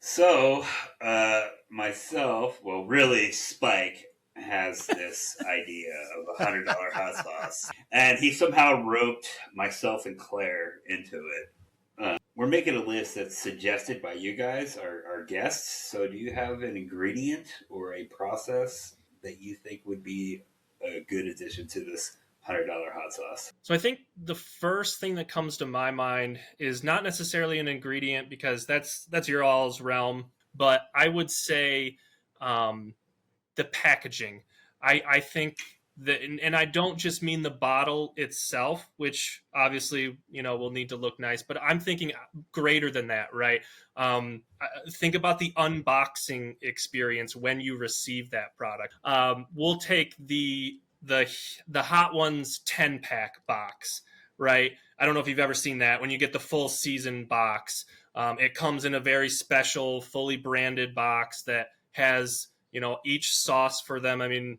So, myself, well, really, Spike has this idea of $100 hot sauce, and he somehow roped myself and Claire into it. We're making a list that's suggested by you guys, our guests. So, do you have an ingredient or a process that you think would be a good addition to this $100 hot sauce? So I think the first thing that comes to my mind is not necessarily an ingredient because that's your all's realm, but I would say the packaging. I think that, and I don't just mean the bottle itself, which obviously will need to look nice, but I'm thinking greater than that, right? Think about the unboxing experience when you receive that product. We'll take the Hot Ones 10-pack box, right? I don't know if you've ever seen that. When you get the full season box, it comes in a very special, fully branded box that has, each sauce for them. I mean,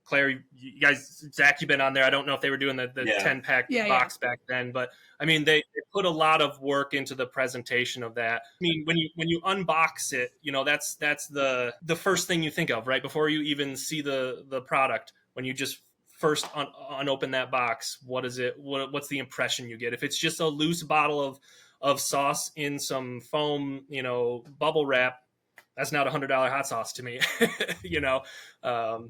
Claire, you guys, Zach, you've been on there. I don't know if they were doing the 10-pack box back then, but I mean, they put a lot of work into the presentation of that. I mean, when you unbox it, that's the first thing you think of, right? Before you even see the product. When you just first unopen that box, what is it? What's the impression you get? If it's just a loose bottle of sauce in some foam, bubble wrap, that's not $100 hot sauce to me,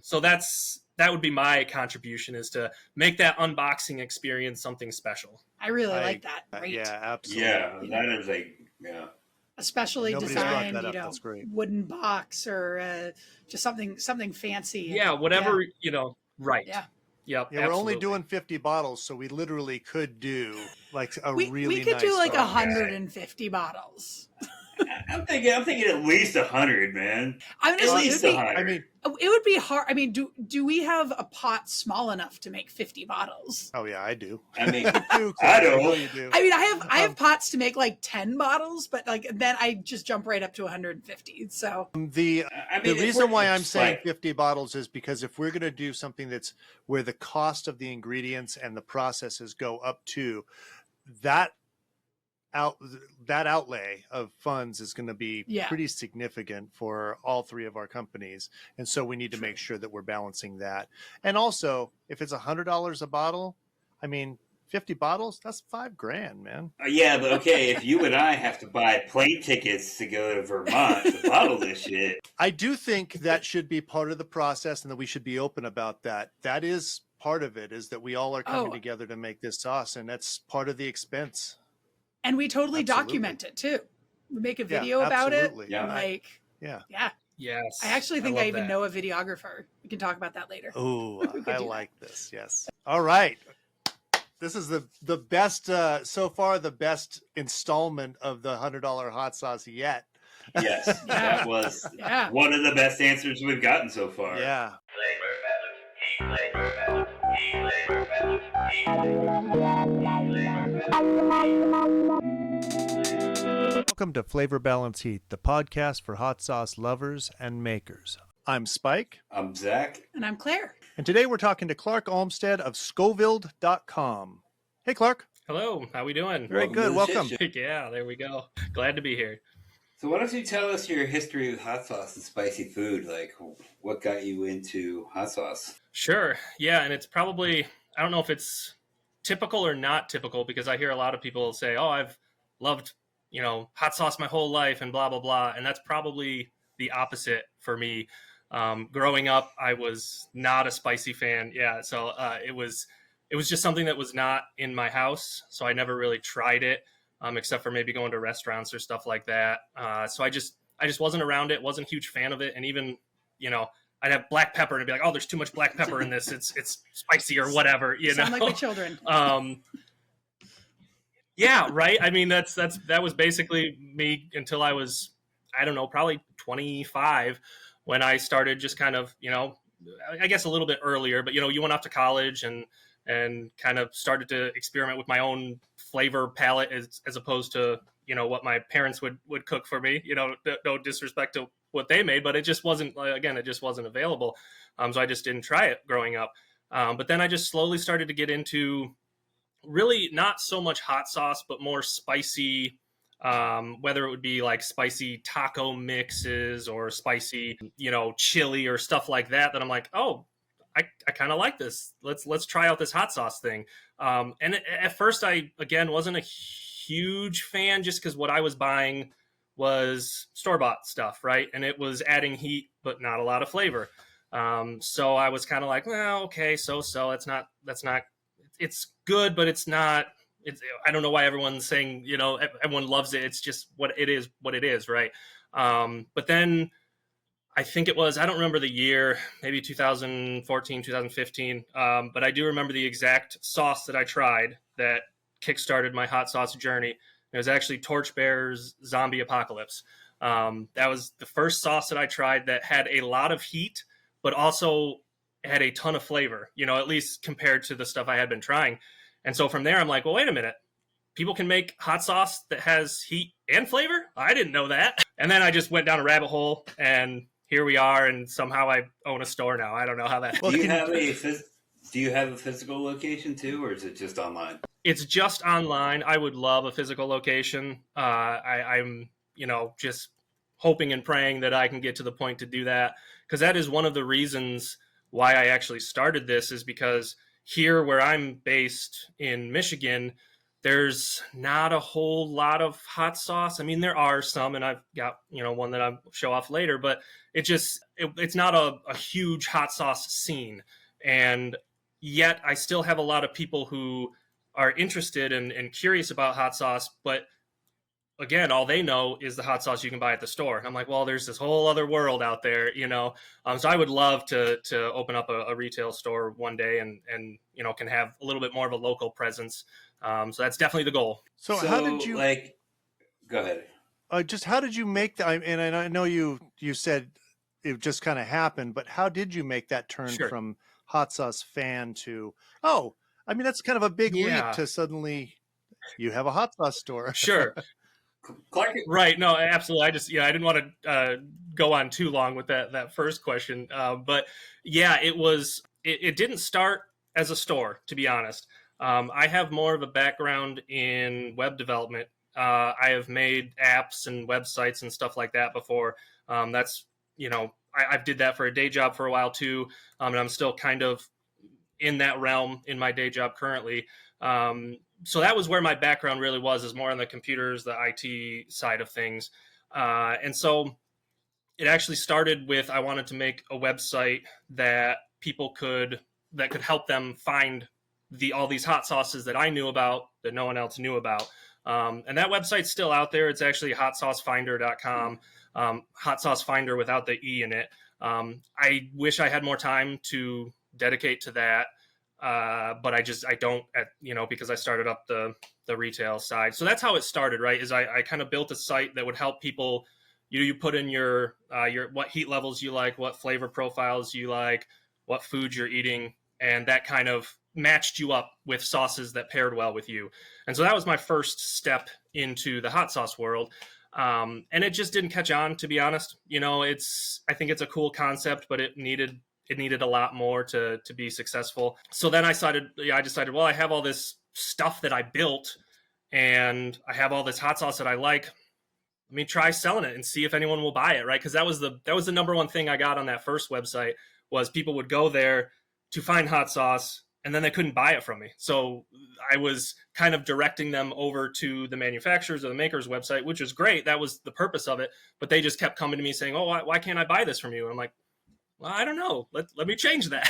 So that would be my contribution, is to make that unboxing experience something special. I really like that. Great. Yeah, absolutely. Yeah, that is a specially Nobody's designed, brought that up. That's great. wooden box or just something fancy. Yeah, whatever, right. Yeah. Yep, yeah, we're only doing 50 bottles, so we literally could do like we could nice do like bottle. 150 bottles. I'm thinking at least 100, man. Honestly, at least 100. I mean, it would be hard. I mean, do we have a pot small enough to make 50 bottles? oh yeah, I do. I mean, I don't. know you do. I mean, I have pots to make like 10 bottles, but like then I just jump right up to 150. So The reason why I'm saying 50 bottles is because if we're going to do something that's where the cost of the ingredients and the processes go up to that outlay of funds is going to be pretty significant for all three of our companies. And so we need to make sure that we're balancing that. And also, if it's $100 a bottle, I mean, 50 bottles, that's $5,000, man. Yeah, but okay, if you and I have to buy plane tickets to go to Vermont to bottle this shit. I do think that should be part of the process and that we should be open about that. That is part of it, is that we all are coming together to make this sauce, and that's part of the expense. And we totally document it too. We make a video about it. Yeah. Yes. I actually think I even know a videographer. We can talk about that later. Oh, I like this. Yes. All right. This is the best, so far, the best installment of the $100 hot sauce yet. Yes. That was one of the best answers we've gotten so far. Yeah. Welcome to Flavor Balance Heat, the podcast for hot sauce lovers and makers. I'm Spike. I'm Zach. And I'm Claire. And today we're talking to Clark Olmsted of Scoville.com. Hey, Clark. Hello. How we doing? Very good. Welcome. Yeah, there we go. Glad to be here. So why don't you tell us your history with hot sauce and spicy food? Like, what got you into hot sauce? Sure. Yeah, and it's probably, I don't know if it's typical or not typical, because I hear a lot of people say, oh, I've loved, hot sauce my whole life and blah, blah, blah. And that's probably the opposite for me. Growing up, I was not a spicy fan. Yeah. So it was just something that was not in my house. So I never really tried it, except for maybe going to restaurants or stuff like that. So I just wasn't around it. Wasn't a huge fan of it. And even, I'd have black pepper and I'd be like, oh, there's too much black pepper in this. It's spicy or whatever, Sound like my children. Yeah, right. I mean, that was basically me until I was, I don't know, probably 25, when I started just kind of, I guess a little bit earlier, but you went off to college and kind of started to experiment with my own flavor palette as opposed to, what my parents would cook for me. No disrespect to what they made, but it just wasn't, again, it just wasn't available. So I just didn't try it growing up. But then I just slowly started to get into really not so much hot sauce, but more spicy whether it would be like spicy taco mixes or spicy, chili or stuff like that, that I'm like, oh, I kind of like this. Let's try out this hot sauce thing. At first I, again, wasn't a huge fan just because what I was buying was store-bought stuff, right? And it was adding heat, but not a lot of flavor. So I was kind of like, well, okay, so that's not, it's good, but it's not, I don't know why everyone's saying, everyone loves it. It's just what it is, right? But then I think it was, I don't remember the year, maybe 2014, 2015. But I do remember the exact sauce that I tried that kickstarted my hot sauce journey. It was actually Torchbear's Zombie Apocalypse. That was the first sauce that I tried that had a lot of heat, but also had a ton of flavor, at least compared to the stuff I had been trying. And so from there, I'm like, well, wait a minute. People can make hot sauce that has heat and flavor? I didn't know that. And then I just went down a rabbit hole, and here we are, and somehow I own a store now. I don't know how that. Do you have a physical location too, or is it just online? It's just online. I would love a physical location. I'm, just hoping and praying that I can get to the point to do that, because that is one of the reasons why I actually started this, is because here where I'm based in Michigan, there's not a whole lot of hot sauce. I mean, there are some, and I've got, one that I'll show off later, but it's not a huge hot sauce scene. And yet I still have a lot of people who are interested and curious about hot sauce, but again, all they know is the hot sauce you can buy at the store. And I'm like, well, there's this whole other world out there, So I would love to open up a retail store one day and can have a little bit more of a local presence. So that's definitely the goal. So how did you go ahead? Just how did you make that? And I know you said it just kind of happened, but how did you make that turn from hot sauce fan to, that's kind of a big leap to suddenly you have a hot sauce store. Sure. Clark, right. No, absolutely. I didn't want to go on too long with that first question. But yeah, it didn't start as a store, to be honest. I have more of a background in web development. I have made apps and websites and stuff like that before. That's, I did that for a day job for a while too. And I'm still kind of in that realm in my day job currently. So that was where my background really was, is more on the computers, the IT side of things. And so it actually started with, I wanted to make a website that people could help them find all these hot sauces that I knew about that no one else knew about. And that website's still out there. It's actually hotsaucefinder.com, hot sauce finder without the E in it. I wish I had more time to dedicate to that. But I don't, because I started up the retail side. So that's how it started, right? Is I kind of built a site that would help people. You put in your what heat levels you like, what flavor profiles you like, what food you're eating, and that kind of matched you up with sauces that paired well with you. And so that was my first step into the hot sauce world. And it just didn't catch on, to be honest. I think it's a cool concept, but it needed a lot more to be successful. So then I decided, well, I have all this stuff that I built and I have all this hot sauce that I like. Let me try selling it and see if anyone will buy it, right? Because that was the number one thing I got on that first website, was people would go there to find hot sauce and then they couldn't buy it from me. So I was kind of directing them over to the manufacturers or the maker's website, which is great. That was the purpose of it. But they just kept coming to me saying, oh, why can't I buy this from you? And I'm like, well, I don't know. Let me change that,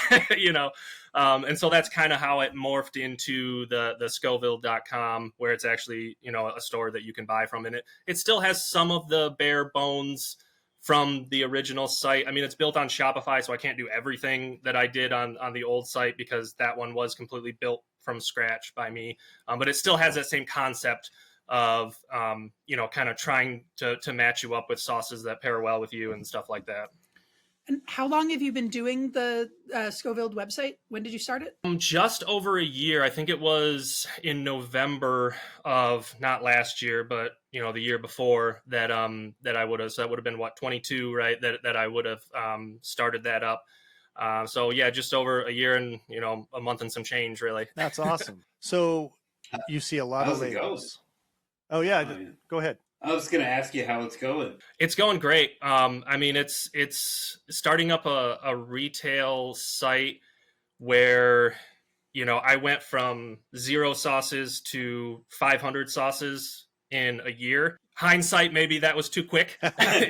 And so that's kind of how it morphed into the Scoville.com, where it's actually, a store that you can buy from. And it still has some of the bare bones from the original site. I mean, it's built on Shopify, so I can't do everything that I did on the old site, because that one was completely built from scratch by me. But it still has that same concept of, kind of trying to match you up with sauces that pair well with you and stuff like that. And how long have you been doing the Scoville website? When did you start it? Just over a year. I think it was in November of, not last year, but the year before that I would have. So that would have been 22, right? That I would have started that up. So yeah, just over a year and a month and some change, really. That's awesome. So you see a lot of labels. Oh yeah, Oh, yeah. go ahead. I was going to ask you how it's going. It's going great. I mean, it's starting up a retail site where, you know, I went from 0 sauces to 500 sauces in a year. Hindsight, maybe that was too quick,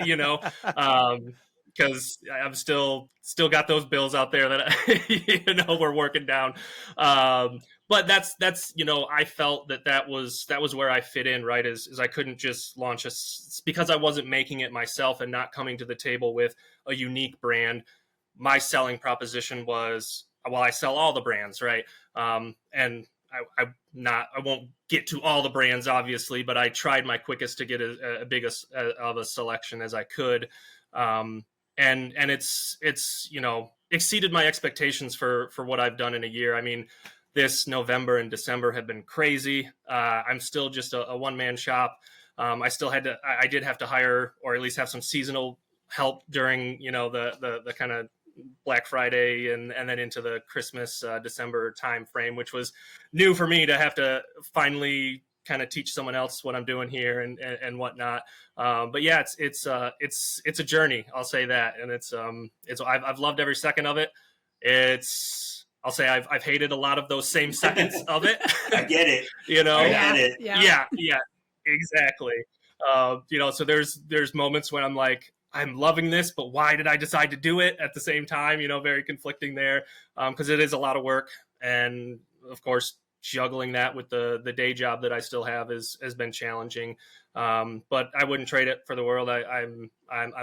you know, because I'm still got those bills out there that you know we're working down. But that's you know, I felt that was where I fit in, right? Is I couldn't just launch because I wasn't making it myself and not coming to the table with a unique brand. My selling proposition was, well, I sell all the brands, right? And I won't get to all the brands, obviously, but I tried my quickest to get a big of a selection as I could. And it's you know, exceeded my expectations for what I've done in a year. I mean, this November and December have been crazy. I'm still just a one-man shop. I did have to hire, or at least have some seasonal help during, you know, the kind of Black Friday and then into the Christmas December time frame, which was new for me to have to finally kind of teach someone else what I'm doing here and whatnot. But yeah, it's a journey. I'll say that, and I've loved every second of it. I'll say I've hated a lot of those same seconds of it. I get it. You know, I get it. Yeah, exactly. You know, so there's moments when I'm like, I'm loving this, but why did I decide to do it at the same time? You know, very conflicting there, because it is a lot of work, and of course, juggling that with the day job that I still have has been challenging. But I wouldn't trade it for the world. I'm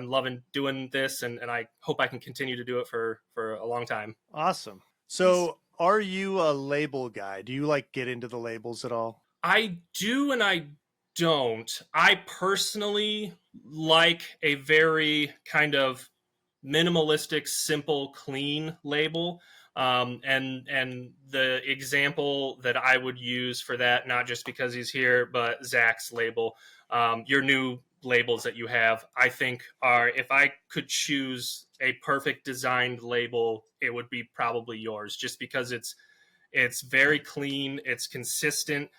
loving doing this, and I hope I can continue to do it for a long time. Awesome. So, are you a label guy? Do you like get into the labels at all? I do, and I don't. I personally like a very kind of minimalistic, simple, clean label. And the example that I would use for that, not just because he's here, but Zac's label, your new labels that you have, I think are, if I could choose a perfect designed label, it would be probably yours, just because it's very clean, it's consistent,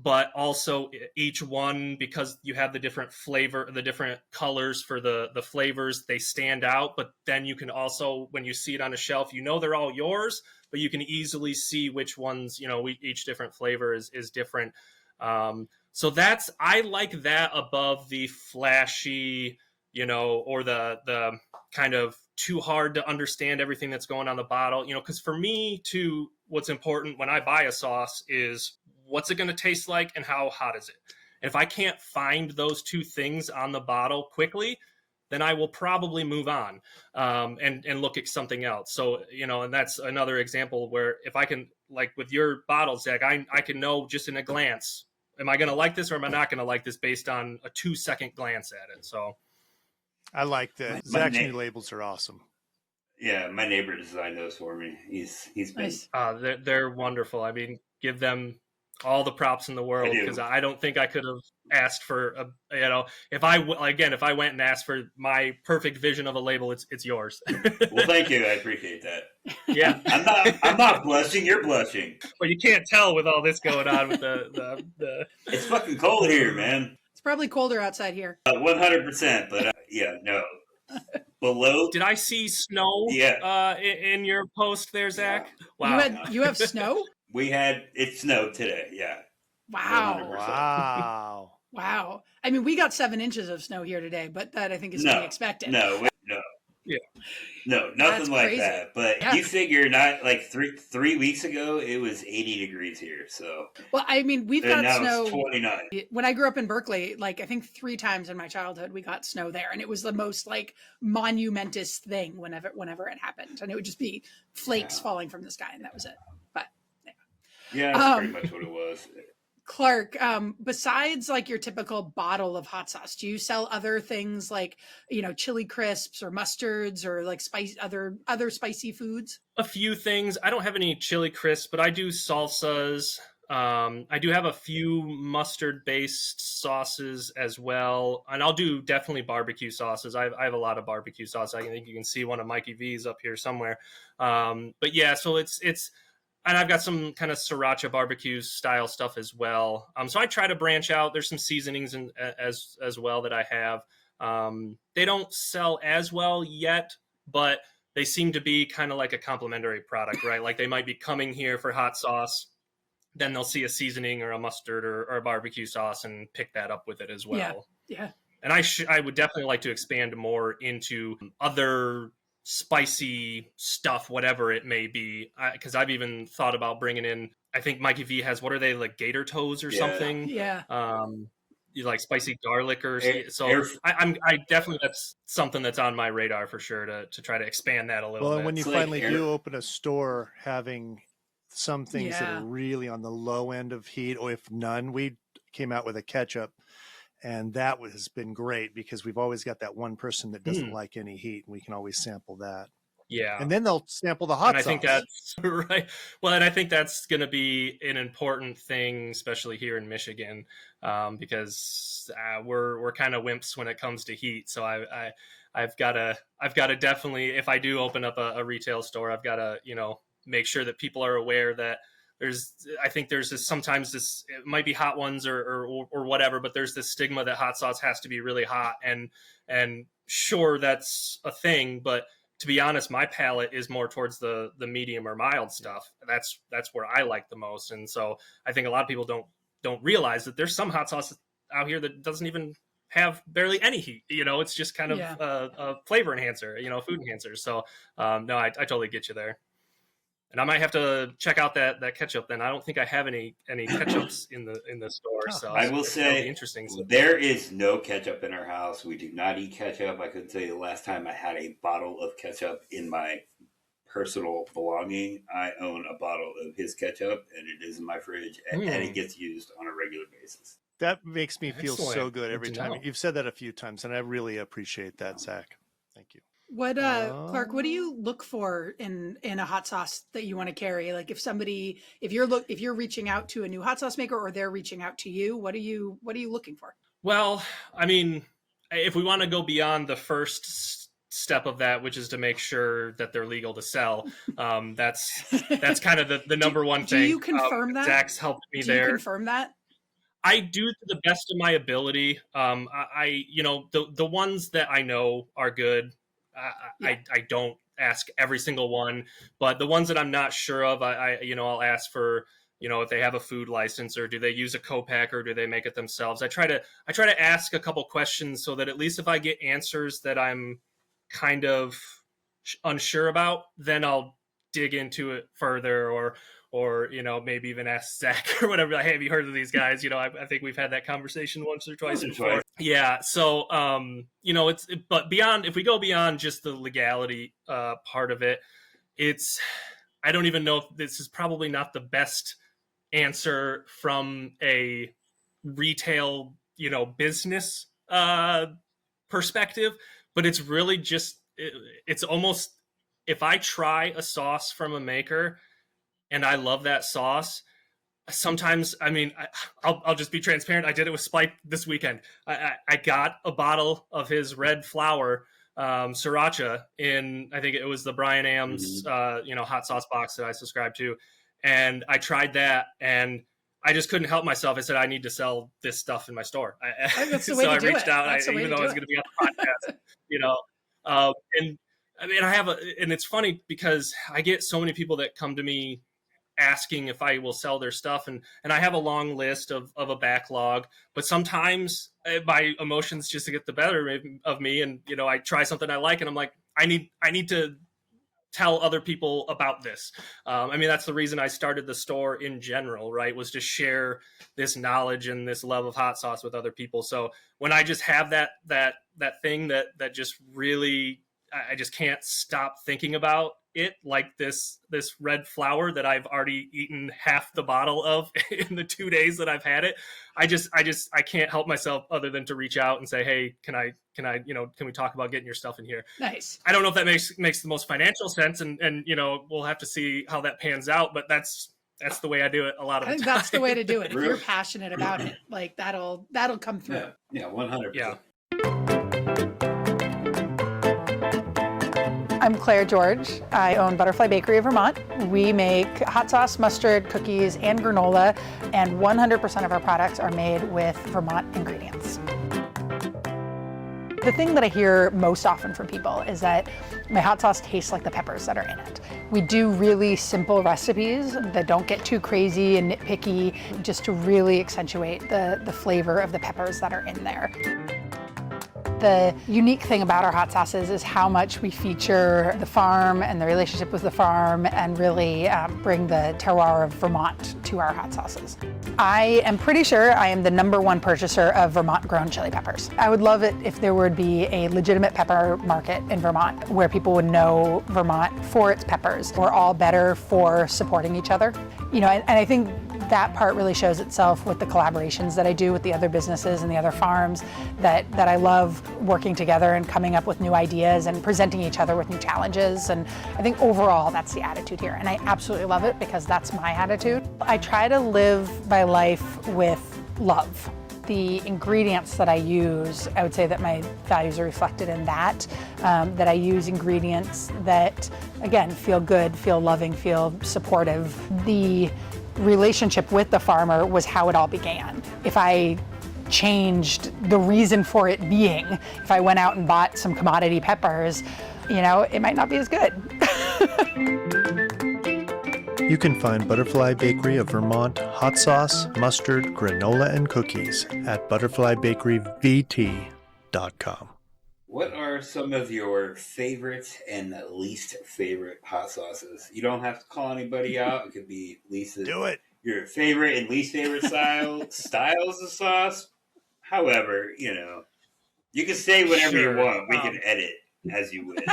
but also each one, because you have the different flavor, the different colors for the flavors, they stand out. But then you can also, when you see it on a shelf, you know they're all yours, but you can easily see which ones, you know, each different flavor is different. So I like that above the flashy, you know, or the kind of too hard to understand everything that's going on the bottle, you know, because for me too, what's important when I buy a sauce is, what's it going to taste like and how hot is it? And if I can't find those two things on the bottle quickly, then I will probably move on and look at something else. So, you know, and that's another example where if I can, like with your bottles, Zach, I can know just in a glance, am I going to like this or am I not going to like this based on a 2-second glance at it? So I like that. Zac's new labels are awesome. Yeah, my neighbor designed those for me. He's been Nice. They're wonderful. I mean, give them all the props in the world, because I don't think I could have asked for you know, if I went and asked for my perfect vision of a label, it's yours. Well, thank you. I appreciate that. Yeah, I'm not blushing. You're blushing. Well, you can't tell with all this going on with the. It's fucking cold here, man. It's probably colder outside here. 100%, but yeah, no. Below. Did I see snow? Yeah. In your post there, Zac? Yeah. Wow. You have snow? It snowed today. Yeah. Wow. 100%. Wow. I mean, we got 7 inches of snow here today, but that I think is to be expected. No. Yeah. No, nothing like crazy. that. But you figure, not like three weeks ago, it was 80 degrees here. So. Well, I mean, we've and got now snow. It's 29. When I grew up in Berkeley, like I think 3 times in my childhood, we got snow there, and it was the most like monumentous thing whenever it happened, and it would just be flakes falling from the sky, and that was it. But yeah, that's pretty much what it was. Clark, besides like your typical bottle of hot sauce, do you sell other things like, you know, chili crisps or mustards or like other spicy foods? A few things. I don't have any chili crisps, but I do salsas. I do have a few mustard-based sauces as well, and I'll do definitely barbecue sauces. I have a lot of barbecue sauce. I think you can see one of Mikey V's up here somewhere. But yeah, so it's and I've got some kind of sriracha barbecue style stuff as well. So I try to branch out. There's some seasonings as well that I have. They don't sell as well yet, but they seem to be kind of like a complementary product, right? Like they might be coming here for hot sauce, then they'll see a seasoning or a mustard or a barbecue sauce and pick that up with it as well. Yeah. And I would definitely like to expand more into other spicy stuff, whatever it may be, because I've even thought about bringing in, I think Mikey V has, what are they, like gator toes or something? Yeah. You like spicy garlic or so. I definitely, that's something that's on my radar for sure to try to expand that a little bit. Well, and when you finally do open a store, having some things that are really on the low end of heat, or if none, we came out with a ketchup. And that has been great because we've always got that one person that doesn't like any heat, and we can always sample that. Yeah. And then they'll sample the hot sauce. I think that's right. Well, and I think that's going to be an important thing, especially here in Michigan, because we're kind of wimps when it comes to heat. So I've got to definitely, if I do open up a retail store, I've got to, make sure that people are aware that I think there's sometimes this, it might be hot ones or whatever, but there's this stigma that hot sauce has to be really hot, and sure, that's a thing, but to be honest, my palate is more towards the medium or mild stuff. That's where I like the most. And so I think a lot of people don't realize that there's some hot sauce out here that doesn't even have barely any heat. It's just kind of a flavor enhancer, food enhancer. So no, I totally get you there. And I might have to check out that ketchup then. I don't think I have any ketchups in the store. So I will say, interesting. There is no ketchup in our house. We do not eat ketchup. I couldn't tell you the last time I had a bottle of ketchup in my personal belonging. I own a bottle of his ketchup, and it is in my fridge, and it gets used on a regular basis. That makes me feel so good every time. You've said that a few times, and I really appreciate that, Zach. Thank you. What Clark, what do you look for in a hot sauce that you want to carry? Like if you're reaching out to a new hot sauce maker or they're reaching out to you, what are you looking for? Well, I mean, if we want to go beyond the first step of that, which is to make sure that they're legal to sell, that's kind of the number one thing. Do you confirm that? Zach's helped me there. Do you confirm that? I do to the best of my ability. The ones that I know are good. I don't ask every single one, but the ones that I'm not sure of, I'll ask for, if they have a food license, or do they use a co-pack, or do they make it themselves? I try to ask a couple questions so that at least if I get answers that I'm kind of unsure about, then I'll dig into it further, or maybe even ask Zach or whatever. Like, hey, have you heard of these guys? I think we've had that conversation once or twice before. Yeah. So, but beyond, if we go beyond just the legality part of it, I don't even know if this is probably not the best answer from a retail, business perspective, but it's really just, it's almost, if I try a sauce from a maker and I love that sauce, sometimes, I'll just be transparent. I did it with Spike this weekend. I got a bottle of his red flour sriracha in, I think it was the Brian Am's, hot sauce box that I subscribe to. And I tried that, and I just couldn't help myself. I said, I need to sell this stuff in my store. That's the way to do it. I reached out, even though I was going to be on the podcast, and it's funny because I get so many people that come to me asking if I will sell their stuff. And I have a long list of a backlog, but sometimes my emotions just get the better of me. And, I try something I like, and I'm like, I need to tell other people about this. That's the reason I started the store in general, right? Was to share this knowledge and this love of hot sauce with other people. So when I just have that thing that just really, I just can't stop thinking about it, like this red flour that I've already eaten half the bottle of in the 2 days that I've had it. I can't help myself other than to reach out and say, hey, can we talk about getting your stuff in here? Nice. I don't know if that makes the most financial sense, and we'll have to see how that pans out, but that's the way I do it a lot of the time. I think that's the way to do it. If you're passionate about it, like that'll come through. Yeah, 100%. Yeah. I'm Claire George. I own Butterfly Bakery of Vermont. We make hot sauce, mustard, cookies, and granola, and 100% of our products are made with Vermont ingredients. The thing that I hear most often from people is that my hot sauce tastes like the peppers that are in it. We do really simple recipes that don't get too crazy and nitpicky, just to really accentuate the flavor of the peppers that are in there. The unique thing about our hot sauces is how much we feature the farm and the relationship with the farm and really bring the terroir of Vermont to our hot sauces. I am pretty sure I am the #1 purchaser of Vermont-grown chili peppers. I would love it if there would be a legitimate pepper market in Vermont where people would know Vermont for its peppers. We're all better for supporting each other. You know, and I think that part really shows itself with the collaborations that I do with the other businesses and the other farms, that I love working together and coming up with new ideas and presenting each other with new challenges. And I think overall that's the attitude here. And I absolutely love it because that's my attitude. I try to live my life with love. The ingredients that I use, I would say that my values are reflected in that, that I use ingredients that, again, feel good, feel loving, feel supportive. The relationship with the farmer was how it all began. If I changed the reason for it being, if I went out and bought some commodity peppers, you know, it might not be as good. You can find Butterfly Bakery of Vermont hot sauce, mustard, granola, and cookies at butterflybakeryvt.com. What are some of your favorite and least favorite hot sauces? You don't have to call anybody out. It could be Lisa. Do it. Your favorite and least favorite styles of sauce. However, you know, you can say whatever you want. We can edit as you wish.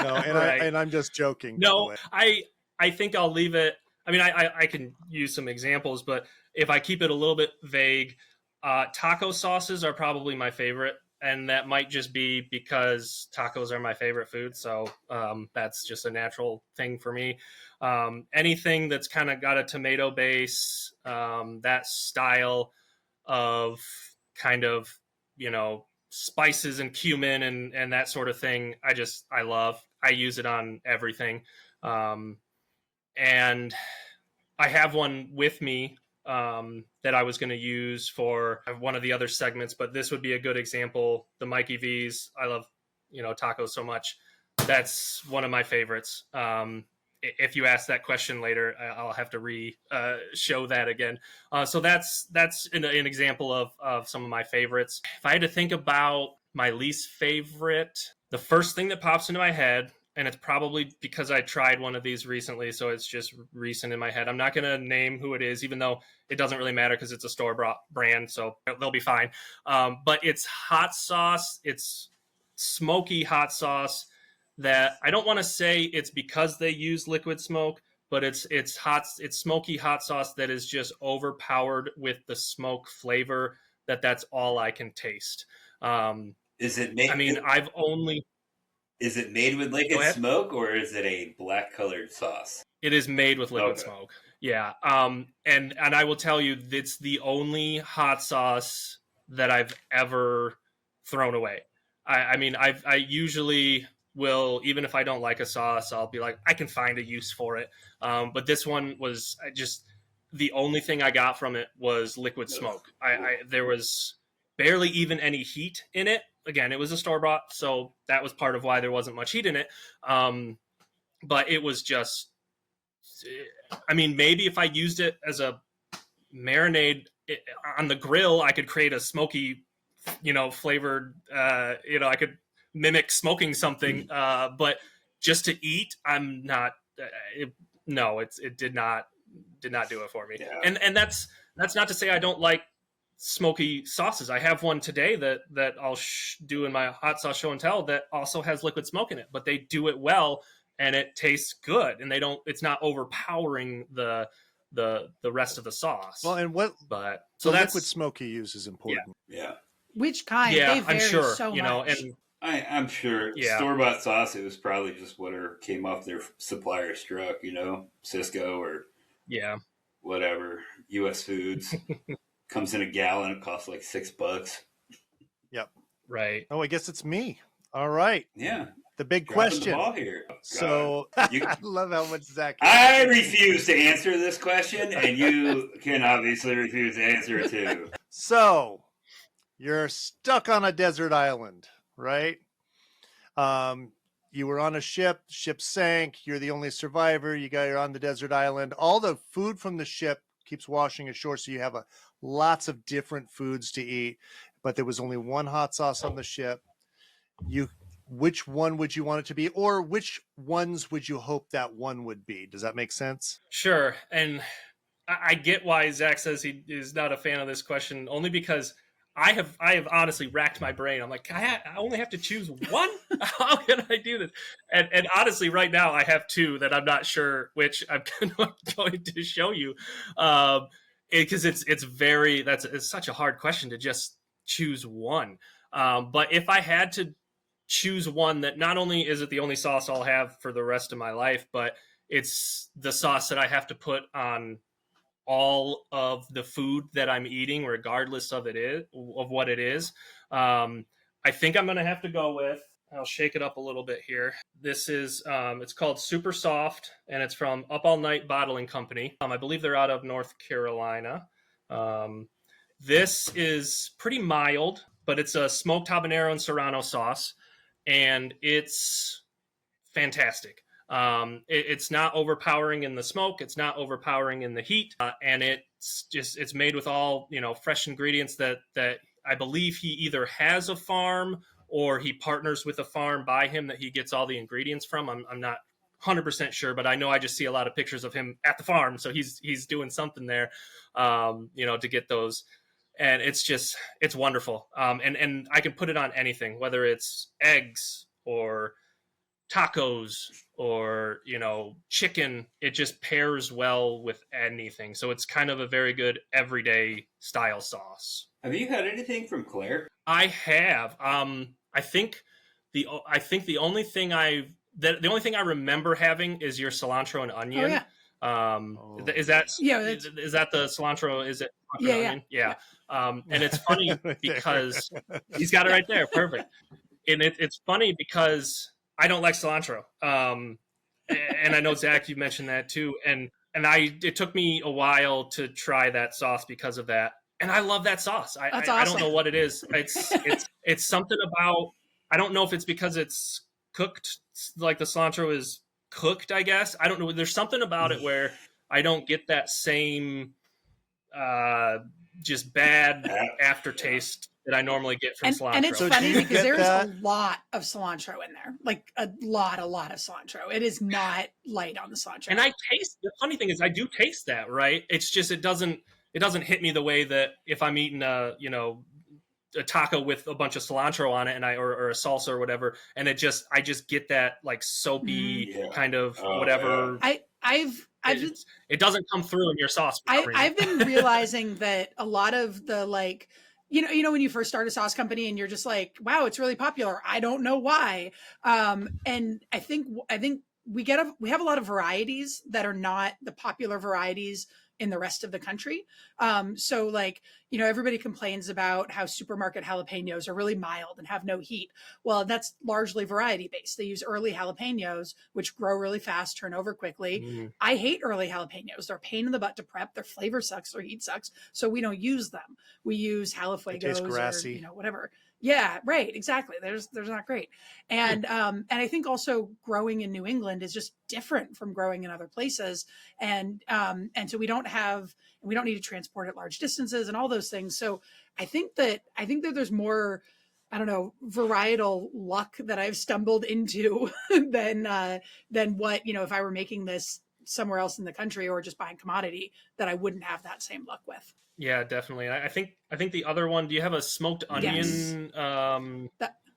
No, and I'm just joking. No, I think I'll leave it. I mean, I can use some examples, but if I keep it a little bit vague, taco sauces are probably my favorite. And that might just be because tacos are my favorite food. So that's just a natural thing for me. Anything that's kind of got a tomato base, that style of kind of, you know, spices and cumin and that sort of thing, I love. I use it on everything. And I have one with me that I was going to use for one of the other segments, but this would be a good example. The Mikey V's. I love, you know, tacos so much. That's one of my favorites. If you ask that question later, I'll have to show that again. So that's an example of some of my favorites. If I had to think about my least favorite, the first thing that pops into my head, and it's probably because I tried one of these recently, so it's just recent in my head. I'm not going to name who it is, even though it doesn't really matter because it's a store-bought brand, so they'll be fine. But it's hot sauce. It's smoky hot sauce that I don't want to say it's because they use liquid smoke, but it's smoky hot sauce that is just overpowered with the smoke flavor. That's all I can taste. Is it made? I mean, Is it made with liquid smoke, or is it a black colored sauce? It is made with liquid smoke. Yeah. And I will tell you, it's the only hot sauce that I've ever thrown away. I mean, I usually will, even if I don't like a sauce, I'll be like, I can find a use for it. But this one was just the only thing I got from it was liquid smoke. There was barely even any heat in it. Again, it was a store-bought, so that was part of why there wasn't much heat in it. But it was just, I mean, maybe if I used it as a marinade on the grill, I could create a smoky, you know, flavored, you know, I could mimic smoking something. But just to eat, I'm not, it did not do it for me. Yeah. And that's not to say I don't like smoky sauces. I have one today that I'll do in my hot sauce show and tell that also has liquid smoke in it, but they do it well and it tastes good, and it's not overpowering the rest of the sauce. Well, and liquid smoke you use is important. Yeah. Which kind? Yeah, they vary I'm sure. So you know, much. and I'm sure store-bought sauce, it was probably just whatever came off their supplier's truck, you know, Cisco or whatever, U.S. Foods. Comes in a gallon, it costs like $6. Yep. Right. Oh, I guess it's me. All right. Yeah. The big Dropping question. the ball here. So I love how much Zach. I refuse to answer this question, and you can obviously refuse to answer it too. So you're stuck on a desert island, right? You were on a ship sank, you're the only survivor, you're on the desert island. All the food from the ship keeps washing ashore, so you have lots of different foods to eat, but there was only one hot sauce on the ship. Which one would you want it to be, or which ones would you hope that one would be? Does that make sense? Sure. And I get why Zach says he is not a fan of this question, only because I have honestly racked my brain. I'm like, I only have to choose one? How can I do this? And honestly, right now, I have two that I'm not sure which I'm going to show you. Because it's such a hard question to just choose one. But if I had to choose one that not only is it the only sauce I'll have for the rest of my life, but it's the sauce that I have to put on all of the food that I'm eating, regardless of what it is. I think I'm going to have to go with, I'll shake it up a little bit here. This is, it's called Super Soft, and it's from Up All Night Bottling Company. I believe they're out of North Carolina. This is pretty mild, but it's a smoked habanero and serrano sauce, and it's fantastic. It's not overpowering in the smoke. It's not overpowering in the heat. And it's made with all, fresh ingredients that I believe he either has a farm or he partners with a farm by him that he gets all the ingredients from. I'm not 100% sure, but I know I just see a lot of pictures of him at the farm. So he's doing something there, to get those. And it's wonderful. And I can put it on anything, whether it's eggs or tacos or chicken. It just pairs well with anything, so it's kind of a very good everyday style sauce. Have you had anything from Claire? I have. I think the only thing I remember having is your cilantro and onion. Is that the cilantro? Is it onion? Yeah. And it's funny because he's got it right there, perfect. And it's funny because I don't like cilantro. And I know, Zach, you mentioned that too. And it took me a while to try that sauce because of that. And I love that sauce. That's awesome. I don't know what it is. It's something about, I don't know if it's because it's cooked, like the cilantro is cooked, I guess. I don't know. There's something about it where I don't get that same just bad aftertaste that I normally get from cilantro. And it's funny because there's a lot of cilantro in there, like a lot of cilantro. It is not light on the cilantro. And the funny thing is I do taste that, right? It's just, it doesn't hit me the way that if I'm eating a taco with a bunch of cilantro on it or a salsa or whatever. And I just get that like soapy kind of whatever. It doesn't come through in your sauce. I've been realizing that a lot of the when you first start a sauce company and you're just like, wow, it's really popular. I don't know why. And I think we have a lot of varieties that are not the popular varieties in the rest of the country. So everybody complains about how supermarket jalapenos are really mild and have no heat. Well, that's largely variety based. They use early jalapenos, which grow really fast, turn over quickly. Mm. I hate early jalapenos. They're a pain in the butt to prep. Their flavor sucks, their heat sucks. So we don't use them. We use jalafuegos or whatever. Yeah, right. Exactly. There's not great. And I think also growing in New England is just different from growing in other places. And so we don't need to transport at large distances and all those things. So I think that there's more, I don't know, varietal luck that I've stumbled into than what, if I were making this somewhere else in the country or just buying commodity, that I wouldn't have that same luck with. Yeah, definitely. I think the other one, do you have a smoked onion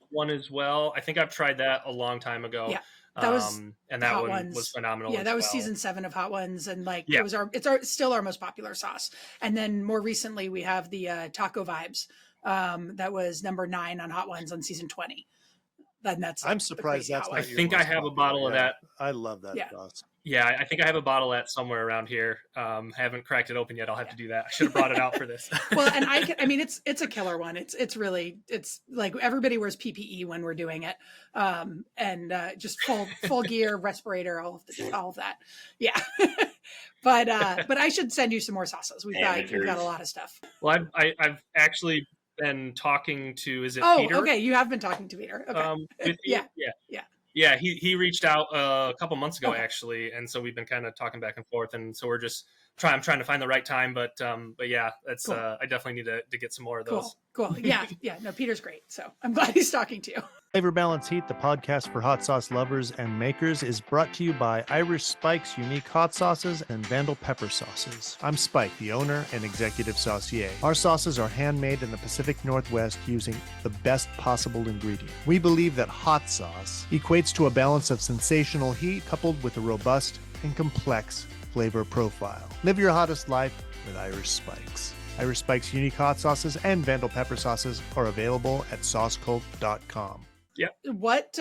one as well? I think I've tried that a long time ago. Yeah. That was and that one was phenomenal. Yeah, that was season 7 of Hot Ones, and it's still our most popular sauce. And then more recently we have the Taco Vibes that was number 9 on Hot Ones on season 20. then that's I'm surprised that's not I think I have a bottle of that. I love that sauce. Yeah, I think I have a bottle of that somewhere around here. Haven't cracked it open yet. I'll have to do that. I should have brought it out for this. Well, and I mean, it's a killer one. It's really, it's like everybody wears PPE when we're doing it. And just full gear, respirator, all of that. Yeah. But I should send you some more sauces. We've got a lot of stuff. Well, I've actually been talking to, is it Peter? Oh, okay. You have been talking to Peter. Okay. Yeah. He reached out a couple months ago, actually. And so we've been kind of talking back and forth. And so we're just I'm trying to find the right time, but yeah, that's, cool. I definitely need to get some more of those. Cool. Yeah. No, Peter's great. So I'm glad he's talking to you. Flavor Balance Heat, the podcast for hot sauce lovers and makers, is brought to you by Irish Spike's unique hot sauces and Vandal pepper sauces. I'm Spike, the owner and executive saucier. Our sauces are handmade in the Pacific Northwest using the best possible ingredient. We believe that hot sauce equates to a balance of sensational heat coupled with a robust and complex flavor profile. Live your hottest life with Irish Spikes. Irish Spike's unique hot sauces and Vandal pepper sauces are available at saucecult.com. Yeah. What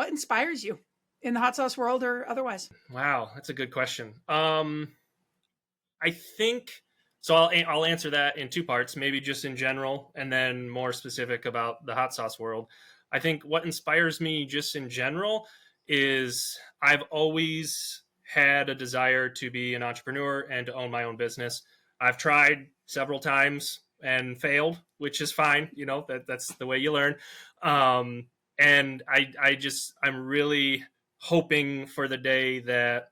inspires you in the hot sauce world or otherwise? Wow, that's a good question. I think so. I'll answer that in two parts, maybe just in general, and then more specific about the hot sauce world. I think what inspires me just in general is I've always had a desire to be an entrepreneur and to own my own business. I've tried several times and failed, which is fine. You know, that's the way you learn. And I'm really hoping for the day that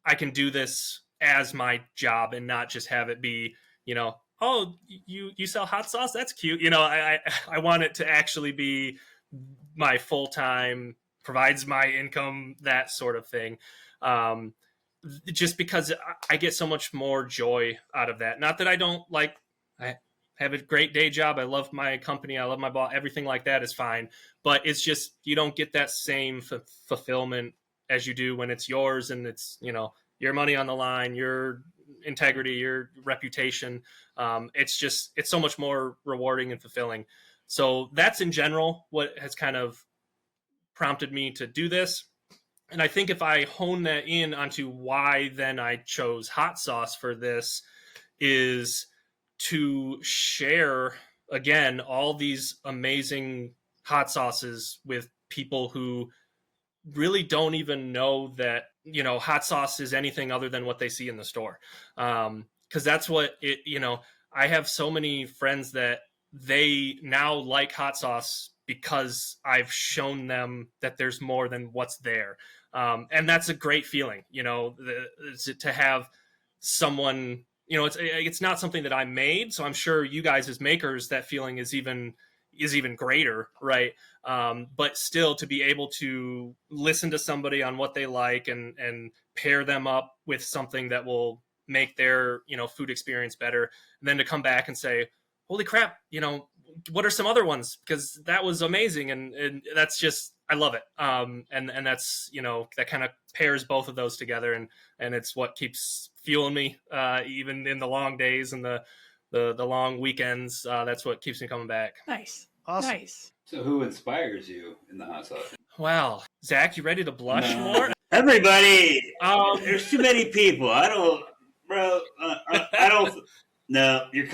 I can do this as my job and not just have it be, oh, you sell hot sauce? That's cute. I want it to actually be my full-time, provides my income, that sort of thing. Just because I get so much more joy out of that. Not that I don't I have a great day job. I love my company. I love my boss. Everything like that is fine. But it's just, you don't get that same fulfillment as you do when it's yours and it's, your money on the line, your integrity, your reputation. It's so much more rewarding and fulfilling. So that's in general what has kind of prompted me to do this. And I think if I hone that in onto why then I chose hot sauce for this is to share, again, all these amazing hot sauces with people who really don't even know that, hot sauce is anything other than what they see in the store. Because that's what I have so many friends that they now like hot sauce because I've shown them that there's more than what's there. And that's a great feeling, to have someone, it's not something that I made. So I'm sure you guys as makers, that feeling is even greater. Right. But still to be able to listen to somebody on what they like and pair them up with something that will make their, food experience better. And then to come back and say, holy crap, what are some other ones? Because that was amazing. And that's just, I love it. And that's, that kind of pairs both of those together. And it's what keeps fueling me, even in the long days and the long weekends. That's what keeps me coming back. Nice. Awesome. Nice. So who inspires you in the hot sauce? Wow. Zach, you ready to blush more? Everybody. There's too many people. I don't. No, you're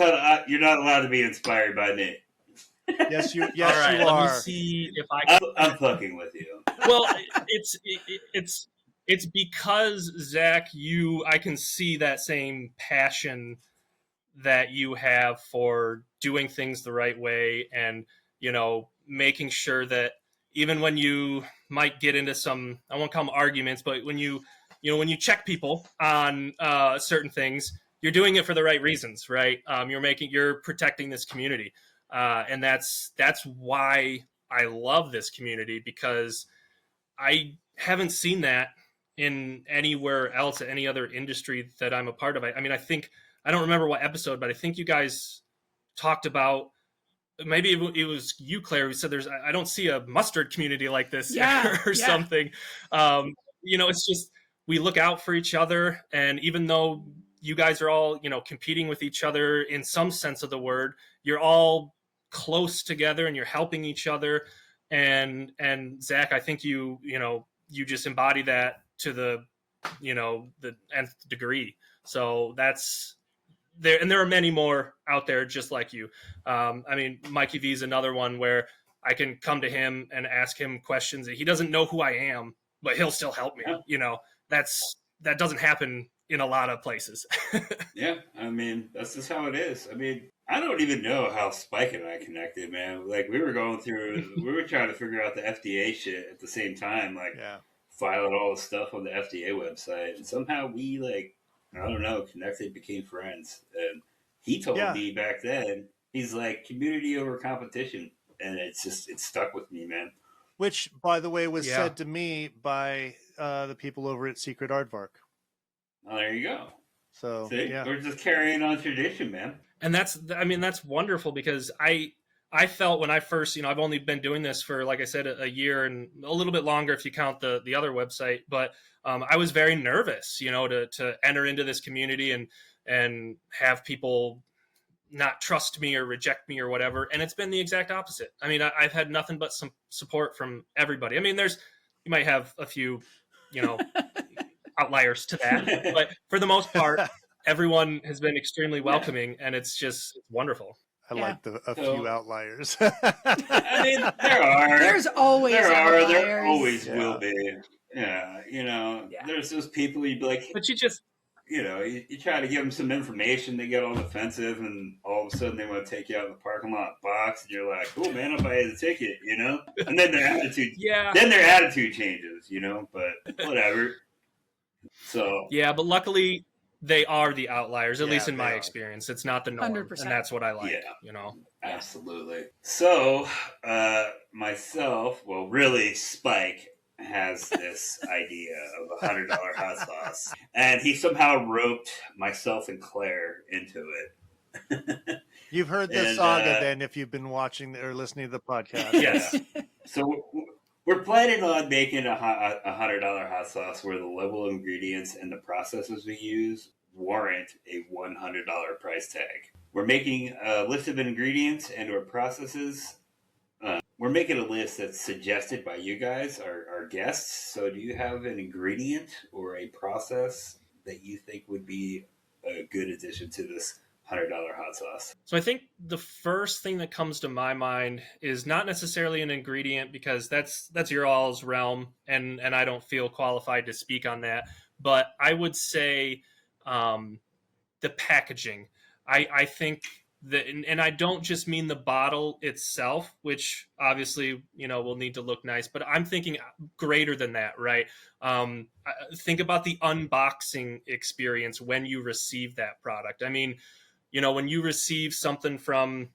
not allowed to be inspired by me. Yes, you. All right, you are. Let me see if I. I'm fucking with you. Well, it's because Zach, I can see that same passion that you have for doing things the right way, and making sure that even when you might get into some, I won't call them arguments, but when you check people on certain things, you're doing it for the right reasons, right? You're protecting this community. And that's why I love this community, because I haven't seen that in anywhere else, any other industry that I'm a part of. I don't remember what episode, but I think you guys talked about, maybe it was you, Claire, who said I don't see a mustard community like this something. It's just, we look out for each other. And even though you guys are all, competing with each other in some sense of the word, you're all close together and you're helping each other. and Zach, I think you just embody that to the nth degree. So that's there, and there are many more out there just like you. I mean, Mikey V is another one where I can come to him and ask him questions. He doesn't know who I am, but he'll still help me. That doesn't happen in a lot of places. Yeah, I mean, that's just how it is. I mean, I don't even know how Spike and I connected, man. Like, we were trying to figure out the FDA shit at the same time, like, filing all the stuff on the FDA website. And somehow we, like, I don't know, connected, became friends. And he told me back then, he's like, community over competition. And it stuck with me, man. Which, by the way, was said to me by the people over at Secret Aardvark. Oh, there you go. So, we're just carrying on tradition, man. And that's wonderful, because I felt when I first, I've only been doing this for, like I said, a year and a little bit longer if you count the other website, but I was very nervous, to enter into this community and have people not trust me or reject me or whatever. And it's been the exact opposite. I mean, I've had nothing but some support from everybody. I mean, you might have a few, outliers to that, but for the most part, everyone has been extremely welcoming, and it's wonderful. I like a few outliers. I mean, there's always outliers. There always will be. Yeah, there's those people you'd be like, but you just, you try to give them some information, they get all defensive, and all of a sudden they want to take you out in the parking lot box, and you're like, "Cool, man, I'll buy you the ticket," And then their attitude changes, but whatever. So but luckily they are the outliers, at least in my experience. It's not the norm, 100%. And that's what I like. Absolutely. So really, Spike has this idea of $100 hot sauce, and he somehow roped myself and Claire into it. You've heard this saga then, if you've been watching or listening to the podcast. Yes. So we're planning on making a $100 hot sauce where the level of ingredients and the processes we use warrant a $100 price tag. We're making a list of ingredients and or processes. We're making a list that's suggested by you guys, our guests. So do you have an ingredient or a process that you think would be a good addition to this $100 hot sauce? So I think the first thing that comes to my mind is not necessarily an ingredient, because that's your all's realm, and I don't feel qualified to speak on that. But I would say the packaging. I think that, and I don't just mean the bottle itself, which obviously, will need to look nice, but I'm thinking greater than that, right? Think about the unboxing experience when you receive that product. I mean, when you receive something from,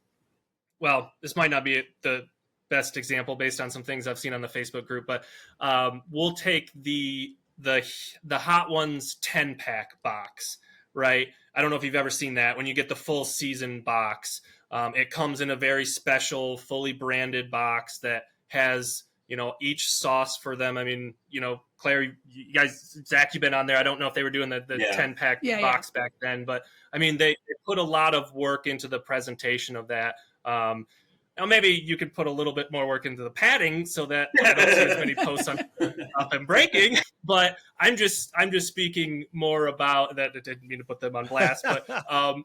well, this might not be the best example based on some things I've seen on the Facebook group, but we'll take the Hot Ones 10-pack box, right? I don't know if you've ever seen that. When you get the full season box, it comes in a very special, fully branded box that has, each sauce for them. I mean, Claire, you guys, Zach, you've been on there. I don't know if they were doing the 10-pack box back then, but I mean, they put a lot of work into the presentation of that. Now, maybe you could put a little bit more work into the padding so that I don't see as many posts on up and breaking. But I'm just speaking more about that. I didn't mean to put them on blast, but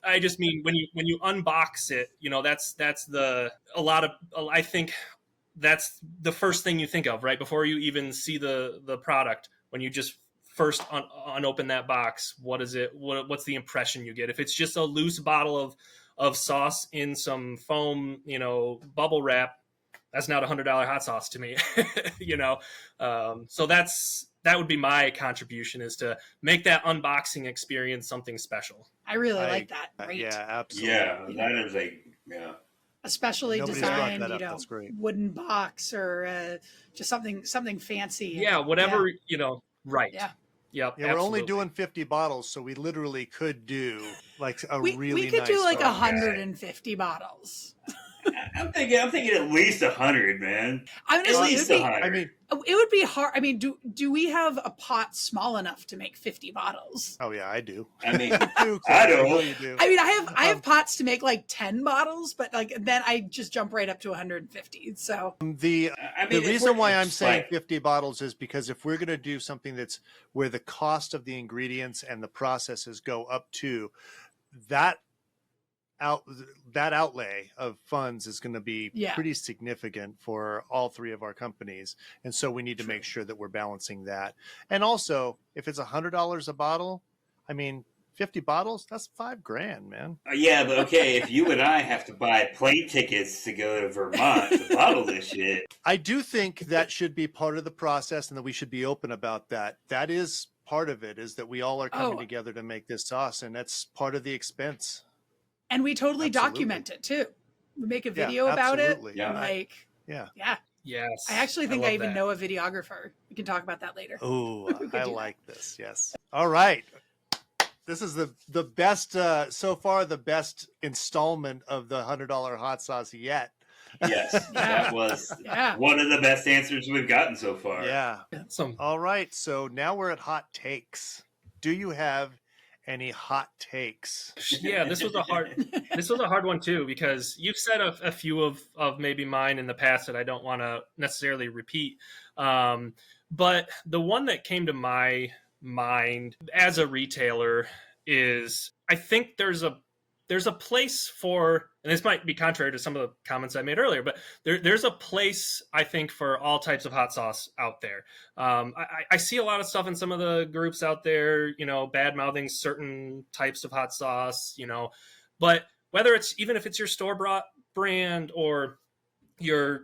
I just mean when you unbox it, I think that's the first thing you think of, right? Before you even see the product, when you just first unopen that box, what is it? What's the impression you get? If it's just a loose bottle of sauce in some foam, bubble wrap, that's not $100 hot sauce to me, So that would be my contribution, is to make that unboxing experience something special. I really like that. Great. Yeah, absolutely. Yeah, that is a specially designed, That's great. wooden box, or just something fancy. Yeah, whatever, right. Yeah. Yep, yeah, we're only doing 50 bottles, so we literally could do like we could nice do like bar. 150 bottles. I'm thinking at least 100, man. At Honestly, least 100. I mean, it would be hard. I mean, do we have a pot small enough to make 50 bottles? oh yeah, I do. I mean, I I know don't. you do. I mean, I have pots to make like 10 bottles, but like then I just jump right up to 150. So The I mean, reason why I'm it's saying like- 50 bottles is because if we're going to do something that's where the cost of the ingredients and the processes go up to that that outlay of funds is going to be pretty significant for all three of our companies. And so we need to make sure that we're balancing that. And also, if it's $100 a bottle, I mean, 50 bottles, that's $5,000, man. Yeah, but okay, if you and I have to buy plane tickets to go to Vermont to bottle this shit. I do think that should be part of the process and that we should be open about that. That is part of it, is that we all are coming together to make this sauce, and that's part of the expense. And we totally document it too. We make a video about it. Yeah. Like, yeah. Yes. I actually think I even know a videographer. We can talk about that later. Oh, I like this. Yes. All right. This is the best, so far, the best installment of the $100 hot sauce yet. Yes, that was one of the best answers we've gotten so far. Yeah. Awesome. All right. So now we're at hot takes. Do you have any hot takes? Yeah, this was a hard one too, because you've said a few of maybe mine in the past that I don't want to necessarily repeat. But the one that came to my mind as a retailer is, I think there's a place for, and this might be contrary to some of the comments I made earlier, but there's a place, I think, for all types of hot sauce out there. I see a lot of stuff in some of the groups out there, bad mouthing certain types of hot sauce, but whether it's, even if it's your store bought brand or your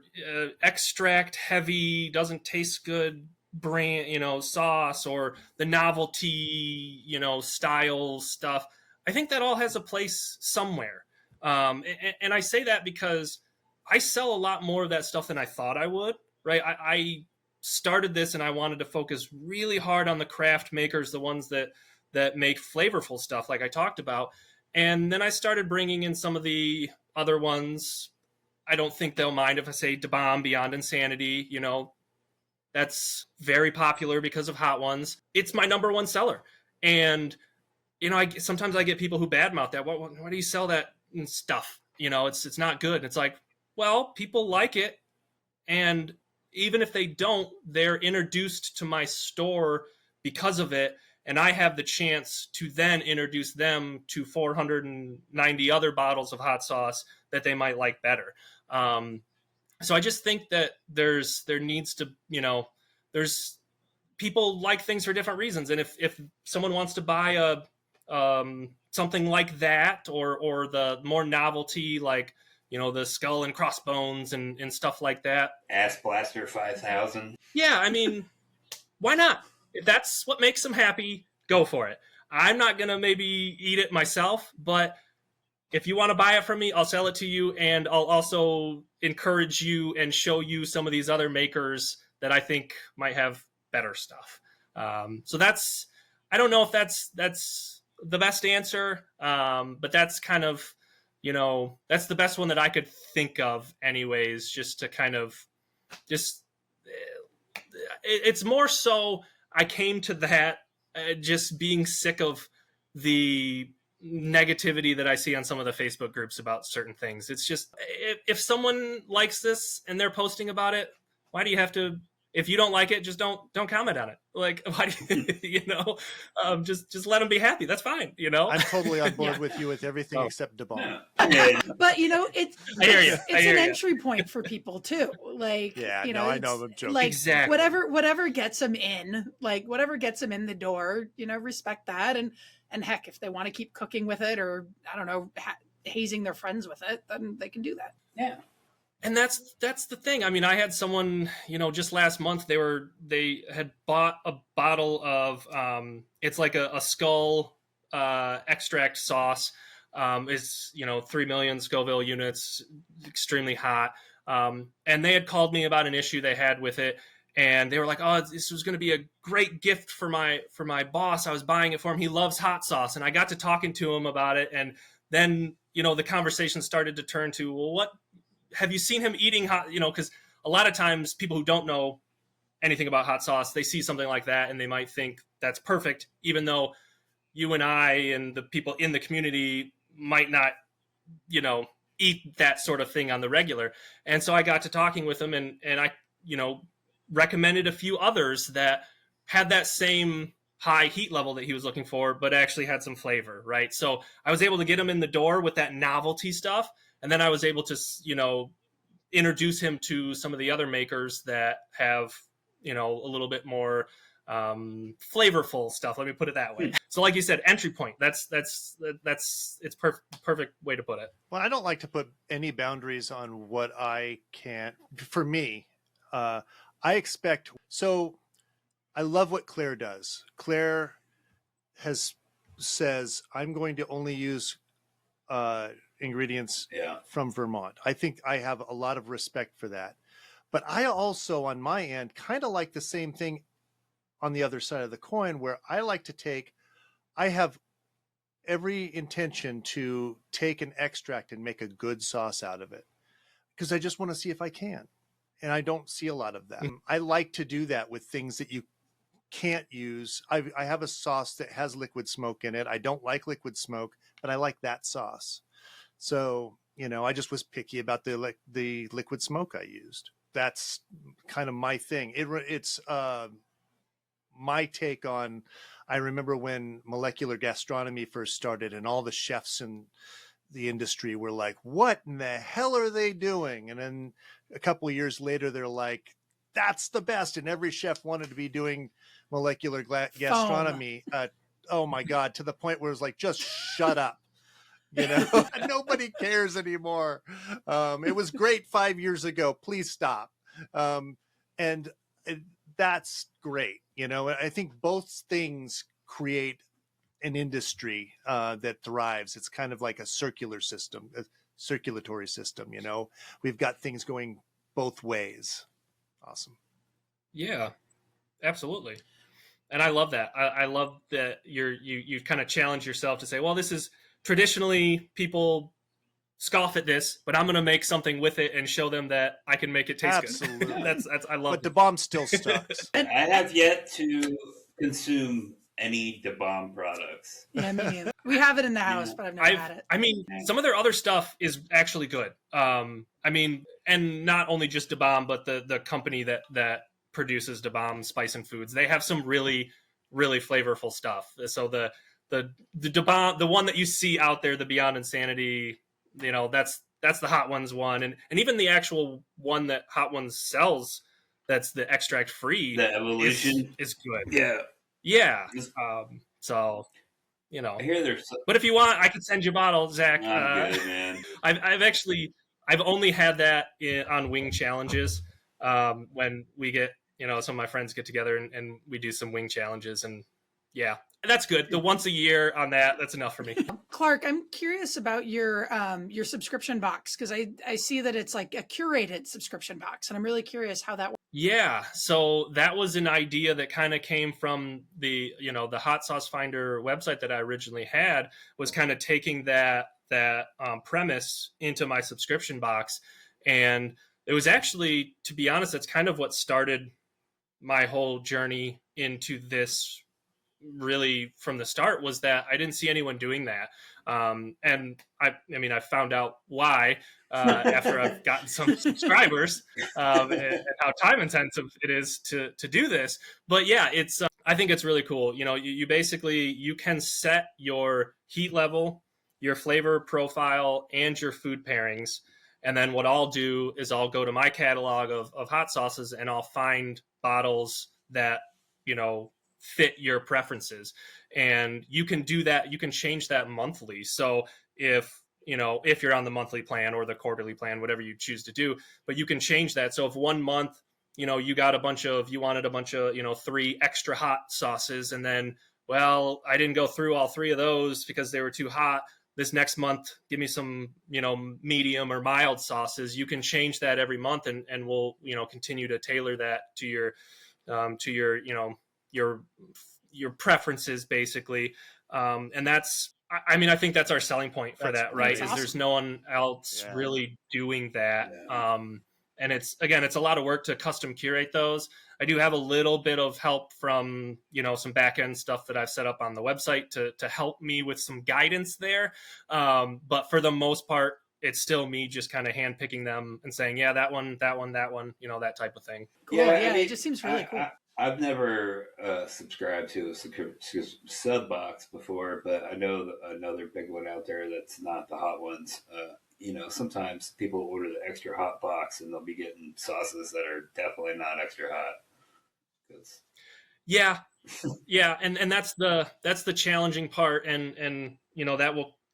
extract heavy, doesn't taste good brand, sauce, or the novelty, style stuff, I think that all has a place somewhere. And I say that because I sell a lot more of that stuff than I thought I would, right? I started this and I wanted to focus really hard on the craft makers, the ones that make flavorful stuff like I talked about. And then I started bringing in some of the other ones. I don't think they'll mind if I say Da Bomb, Beyond Insanity, that's very popular because of Hot Ones. It's my number one seller. And sometimes I get people who badmouth that. Why do you sell that stuff? It's not good. It's like, well, people like it, and even if they don't, they're introduced to my store because of it, and I have the chance to then introduce them to 490 other bottles of hot sauce that they might like better. So I just think that there needs to, there's people like things for different reasons, and if someone wants to buy a something like that, or the more novelty, like the skull and crossbones and stuff like that, Ass Blaster 5000. Yeah, I mean, why not? If that's what makes them happy, go for it. I'm not gonna maybe eat it myself, but if you want to buy it from me, I'll sell it to you, and I'll also encourage you and show you some of these other makers that I think might have better stuff. So that's, I don't know if that's the best answer, but that's kind of, that's the best one that I could think of anyways, just to kind of it's more so I came to that just being sick of the negativity that I see on some of the Facebook groups about certain things. It's just, if someone likes this and they're posting about it, why do you have to? If you don't like it, just don't comment on it. Like, why do you, just let them be happy. That's fine. I'm totally on board with you with everything except Da Bomb. Yeah. But it's an you. entry point for people too. Like, I know I'm joking. Like, exactly. whatever gets them in, whatever gets them in the door, respect that. And heck, if they want to keep cooking with it, or I don't know, hazing their friends with it, then they can do that. Yeah. And that's the thing. I mean, I had someone, just last month, they had bought a bottle of, it's like a skull extract sauce. Is 3 million Scoville units, extremely hot. And they had called me about an issue they had with it. And they were like, "Oh, this was going to be a great gift for my boss. I was buying it for him. He loves hot sauce." And I got to talking to him about it. And then, the conversation started to turn to, well, have you seen him eating hot, because a lot of times people who don't know anything about hot sauce, they see something like that and they might think that's perfect, even though you and I and the people in the community might not, eat that sort of thing on the regular. And so I got to talking with him, and I, recommended a few others that had that same high heat level that he was looking for, but actually had some flavor, right? So I was able to get him in the door with that novelty stuff. And then I was able to, introduce him to some of the other makers that have, a little bit more flavorful stuff. Let me put it that way. So like you said, entry point, that's it's perfect way to put it. Well, I don't like to put any boundaries on what I can. For me, I expect, so I love what Claire does. Claire says, I'm going to only use ingredients from Vermont. I think I have a lot of respect for that. But I also, on my end, kind of like the same thing on the other side of the coin, where I have every intention to take an extract and make a good sauce out of it, because I just want to see if I can. And I don't see a lot of that. I like to do that with things that you can't use. I have a sauce that has liquid smoke in it. I don't like liquid smoke, but I like that sauce. So, I just was picky about the liquid smoke I used. That's kind of my thing. It's my take on, I remember when molecular gastronomy first started and all the chefs in the industry were like, what in the hell are they doing? And then a couple of years later, they're like, that's the best. And every chef wanted to be doing molecular gastronomy. Oh my God, to the point where it was like, just shut up. Nobody cares anymore. It was great 5 years ago. Please stop. And that's great. I think both things create an industry that thrives. It's kind of like a circulatory system. We've got things going both ways. Awesome. Yeah, absolutely. And I love that. I love that you kind of challenge yourself to say, well, this is traditionally people scoff at this, but I'm going to make something with it and show them that I can make it taste Absolutely. good. That's I love it. But the bomb still sucks. I have yet to consume any Da Bomb products. Yeah, me neither. We have it in the house, but I've never had it. I mean, some of their other stuff is actually good. And not only just Da Bomb, but the company that produces Da Bomb Spice and Foods, they have some really, really flavorful stuff. So the Da Bomb, the one that you see out there, the Beyond Insanity, that's the Hot Ones one, and even the actual one that Hot Ones sells, that's the extract free, the Evolution is good. Yeah. So I hear there's. But if you want, I could send you a bottle, Zach. I'm good, man. I've only had that on wing challenges when we get some of my friends get together and we do some wing challenges, and yeah, that's good. The once a year on that's enough for me. Clark, I'm curious about your subscription box, because I see that it's like a curated subscription box, and I'm really curious how that works. Yeah, so that was an idea that kind of came from the Hot Sauce Finder website that I originally had, was kind of taking that premise into my subscription box. And it was actually, to be honest, that's kind of what started my whole journey into this really from the start, was that I didn't see anyone doing that. And I found out why after I've gotten some subscribers, and how time intensive it is to do this. But yeah, it's I think it's really cool. You basically, you can set your heat level, your flavor profile, and your food pairings. And then what I'll do is I'll go to my catalog of hot sauces, and I'll find bottles that fit your preferences. And you can do that. You can change that monthly. So if you're on the monthly plan or the quarterly plan, whatever you choose to do, but you can change that. So if 1 month, you wanted a bunch of 3 extra hot sauces, and then, well, I didn't go through all 3 of those because they were too hot. This next month, give me some, medium or mild sauces. You can change that every month, and we'll, continue to tailor that to your preferences, basically. And that's I mean, I think that's our selling point for That's that, right? awesome. Is there's no one else Yeah. really doing that. Yeah. And it's a lot of work to custom curate those. I do have a little bit of help from, some back end stuff that I've set up on the website to help me with some guidance there. But for the most part, it's still me just kind of hand picking them and saying, yeah, that one, that type of thing. Cool. Yeah, it just seems really cool. I've never subscribed to a sub box before, but I know another big one out there that's not the hot ones. Sometimes people order the extra hot box and they'll be getting sauces that are definitely not extra hot. Yeah, and that's the challenging part, and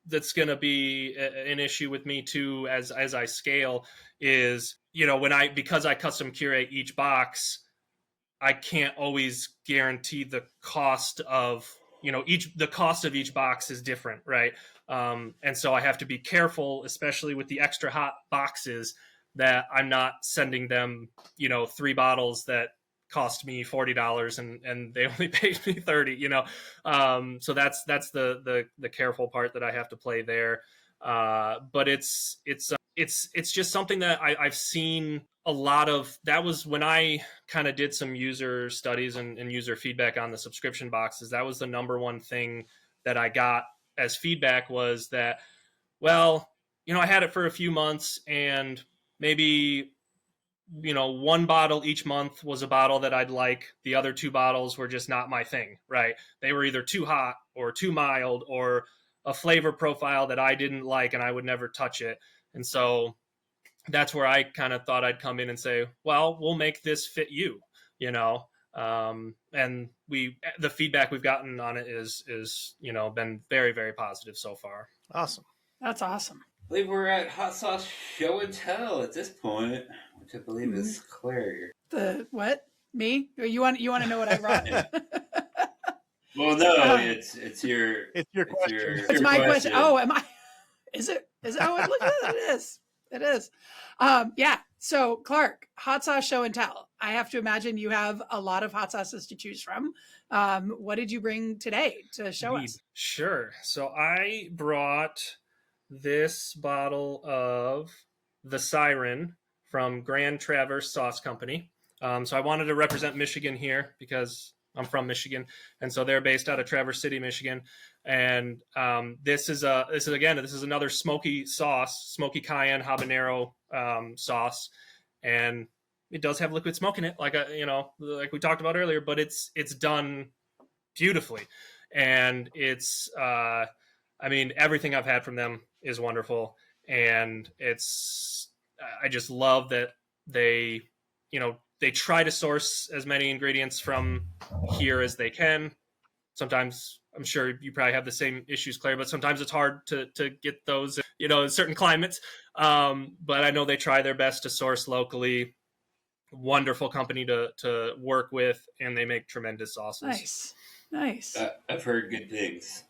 that's going to be an issue with me too as I scale. Is because I custom curate each box, I can't always guarantee the cost of the cost of each box is different, right? And so I have to be careful, especially with the extra hot boxes, that I'm not sending them 3 bottles that cost me $40 and they only paid me $30. So that's the careful part that I have to play there. But it's just something that I've seen a lot of. That was when I kind of did some user studies and user feedback on the subscription boxes. That was the number one thing that I got as feedback, was that, well, I had it for a few months and maybe, 1 bottle each month was a bottle that I'd like. The other 2 bottles were just not my thing, right? They were either too hot or too mild or a flavor profile that I didn't like and I would never touch it. And so that's where I kind of thought I'd come in and say, well, we'll make this fit you, and the feedback we've gotten on it is been very, very positive so far. Awesome. That's awesome. I believe we're at Hot Sauce Show and Tell at this point, which I believe is Claire. The what? Me? You want to know what I brought? Well, no, it's your question. It's my question. Oh, am I? Is it? Oh, look at it. It is. It is. Yeah. So, Clark, Hot Sauce Show and Tell. I have to imagine you have a lot of hot sauces to choose from. What did you bring today to show us? Sure. So I brought this bottle of the Siren from Grand Traverse Sauce Company. So I wanted to represent Michigan here because I'm from Michigan, and so they're based out of Traverse City, Michigan. And this is another smoky sauce, smoky cayenne habanero sauce, and it does have liquid smoke in it, like we talked about earlier. But it's done beautifully, and it's everything I've had from them is wonderful, and I just love that they try to source as many ingredients from here as they can. Sometimes, I'm sure you probably have the same issues, Claire, but sometimes it's hard to get those, in certain climates. But I know they try their best to source locally. Wonderful company to work with, and they make tremendous sauces. Nice. I've heard good things.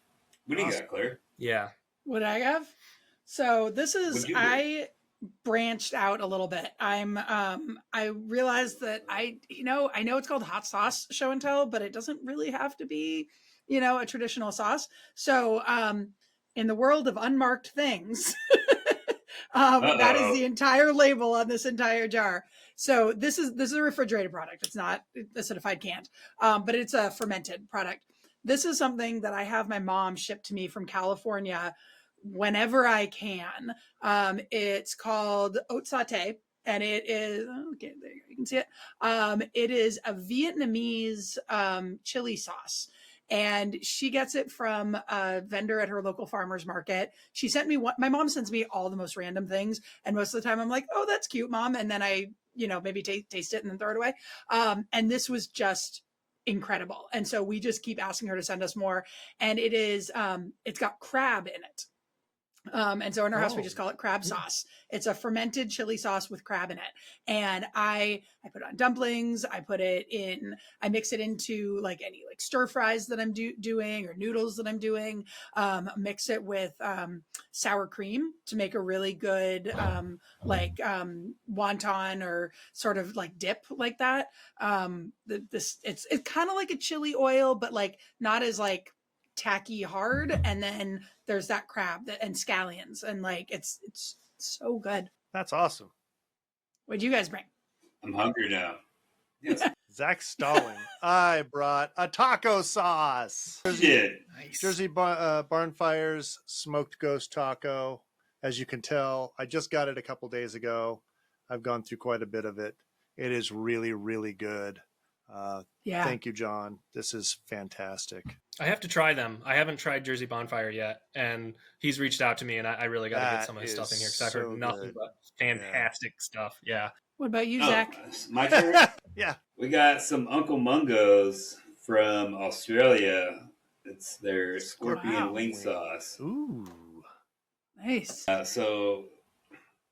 What do you got, Claire? Yeah. What I have? So this is, I branched out a little bit. I realized that I know it's called Hot Sauce Show and Tell, but it doesn't really have to be, a traditional sauce. So, in the world of unmarked things, that is the entire label on this entire jar. So this is a refrigerated product. It's not acidified canned, but it's a fermented product. This is something that I have my mom ship to me from California whenever I can. It's called oat satay, and it is, okay, there you go, you can see it. It is a Vietnamese chili sauce, and she gets it from a vendor at her local farmer's market. She sent me my mom sends me all the most random things, and most of the time I'm like, oh, that's cute, Mom, and then I maybe taste it and then throw it away. And this was just incredible, and so we just keep asking her to send us more. And it is it's got crab in it. And so in our house, we just call it crab sauce. It's a fermented chili sauce with crab in it. And I put it on dumplings. I mix it into any stir fries that I'm doing or noodles that I'm doing. Mix it with sour cream to make a really good wonton or sort of dip like that. It's kind of like a chili oil, but not as tacky hard, and then there's that crab and scallions, and like it's so good. That's awesome. What'd you guys bring? I'm hungry now. Yes. Zach stalling. I brought a taco sauce. Jersey Barn Fire's smoked ghost taco. As you can tell, I just got it a couple days ago. I've gone through quite a bit of it. It is really, really good. Thank you, John. This is fantastic. I have to try them. I haven't tried Jersey Bonfire yet, and he's reached out to me, and I really got to get some of his stuff in here because I've heard nothing but fantastic stuff. Yeah. What about you, Zach? My turn? Yeah. We got some Uncle Mungo's from Australia. It's their scorpion wing sauce. Ooh. Nice. So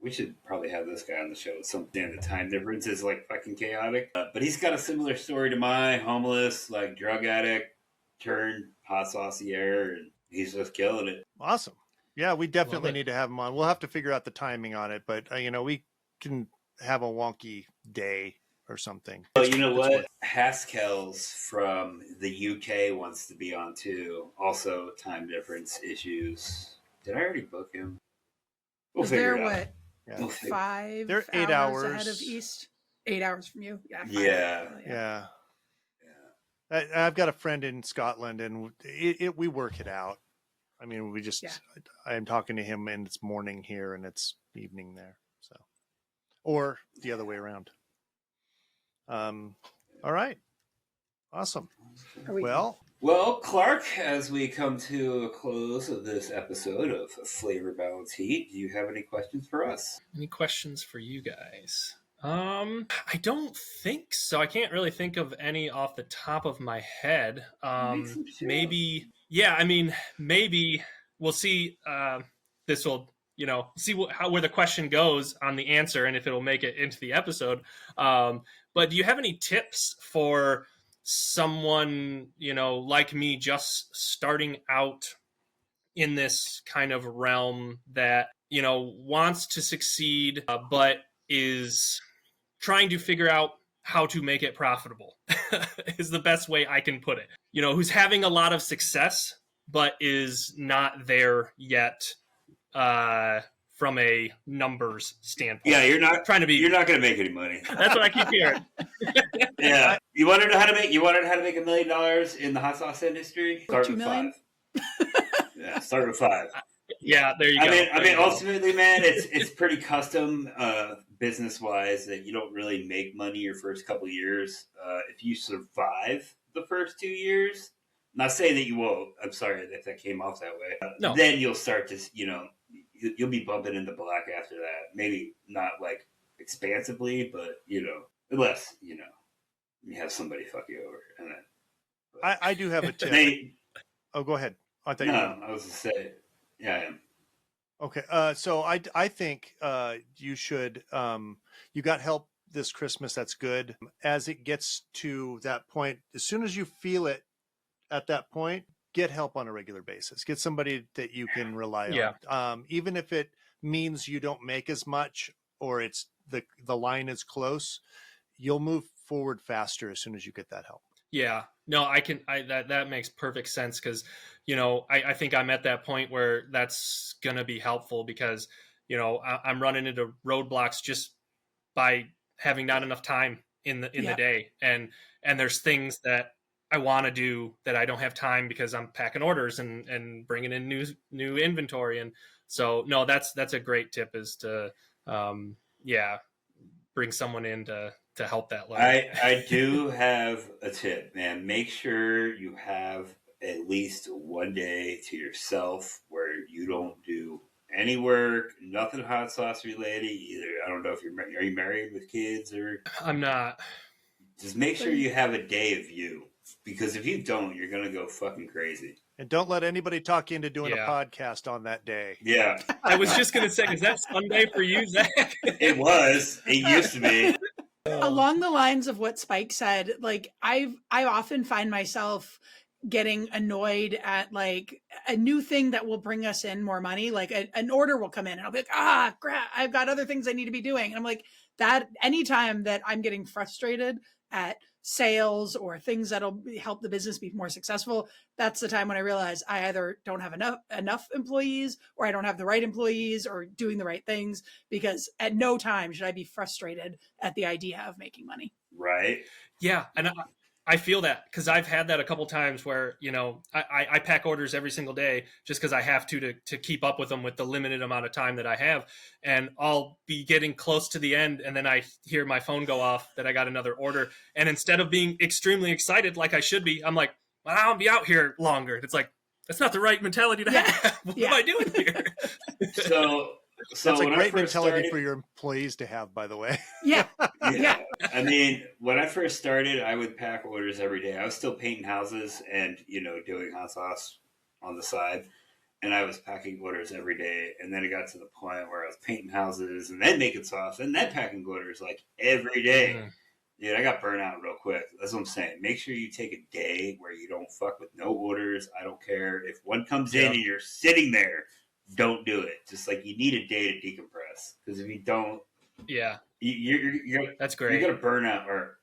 we should probably have this guy on the show at some point. The time difference is like fucking chaotic. But he's got a similar story to mine. Homeless, like drug addict, turned hot saucier, and he's just killing it. Awesome. Yeah, we definitely need to have him on. We'll have to figure out the timing on it, but we can have a wonky day or something. Well, you know what? Haskell's from the UK wants to be on too. Also, time difference issues. Did I already book him? We'll figure it out. What? Yeah. We'll 5 They're 8 hours ahead of East. 8 hours from you. Yeah. Yeah. I've got a friend in Scotland, and we work it out. I mean, I'm talking to him, and it's morning here, and it's evening there. So, or the other way around. All right. Awesome. Well, Clark, as we come to a close of this episode of Flavor Balance Heat, do you have any questions for us? Any questions for you guys? I don't think so. I can't really think of any off the top of my head. Maybe we'll see. This will, see where the question goes on the answer and if it'll make it into the episode. But do you have any tips for someone, like me, just starting out in this kind of realm that, wants to succeed, but is trying to figure out how to make it profitable is the best way I can put it. Who's having a lot of success, but is not there yet from a numbers standpoint. Yeah, you're not going to make any money. That's what I keep hearing. Yeah. You want to know how to make $1 million in the hot sauce industry? Start with 5. Yeah, start with 5. Yeah, there you go. I mean, ultimately, man, it's pretty custom business-wise that you don't really make money your first couple of years. If you survive the first 2 years, not saying that you won't. I'm sorry that came off that way. No. Then you'll start to, you'll be bumping into black after that. Maybe not like expansively, but unless you have somebody fuck you over, and then. I do have a tip. Go ahead. I was to say. Yeah, I am. Okay. So I think you should. You got help this Christmas. That's good. As it gets to that point, as soon as you feel it at that point, get help on a regular basis. Get somebody that you can rely on. Even if it means you don't make as much or it's the line is close, you'll move forward faster as soon as you get that help. Yeah, no, that makes perfect sense because, I think I'm at that point where that's going to be helpful because, I'm running into roadblocks just by having not enough time in the day. And there's things that I want to do that I don't have time because I'm packing orders and bringing in new inventory. And so, no, that's a great tip is to, bring someone in to help that level. I do have a tip, man. Make sure you have at least one day to yourself where you don't do any work, nothing hot sauce related either. I don't know if are you married with kids or? I'm not. Just make sure you have a day of you, because if you don't, you're gonna go fucking crazy. And don't let anybody talk you into doing a podcast on that day. Yeah. I was just gonna say, is that Sunday for you, Zach? It was. It used to be. Along the lines of what Spike said, like I often find myself getting annoyed at like a new thing that will bring us in more money. Like an order will come in and I'll be like, crap, I've got other things I need to be doing. And I'm like, that anytime that I'm getting frustrated at sales or things that'll help the business be more successful, that's the time when I realize I either don't have enough employees, or I don't have the right employees or doing the right things, because at no time should I be frustrated at the idea of making money. Right. Yeah. And I feel that, because I've had that a couple times where, you know, I pack orders every single day just because I have to keep up with them with the limited amount of time that I have. And I'll be getting close to the end, and then I hear my phone go off that I got another order. And instead of being extremely excited like I should be, I'm like, well, I'll be out here longer. It's like, that's not the right mentality to have. What am I doing here? So that's a great mentality started, for your employees to have, by the way. Yeah. I mean, when I first started, I would pack orders every day. I was still painting houses and, you know, doing hot sauce on the side. And I was packing orders every day. And then it got to the point where I was painting houses and then making sauce and then packing orders like every day. Dude, I got burnt out real quick. That's what I'm saying. Make sure you take a day where you don't fuck with no orders. I don't care. If one comes in and you're sitting there, don't do it. Just like, you need a day to decompress, because if you don't, you're that's great. You're gonna burn out. Or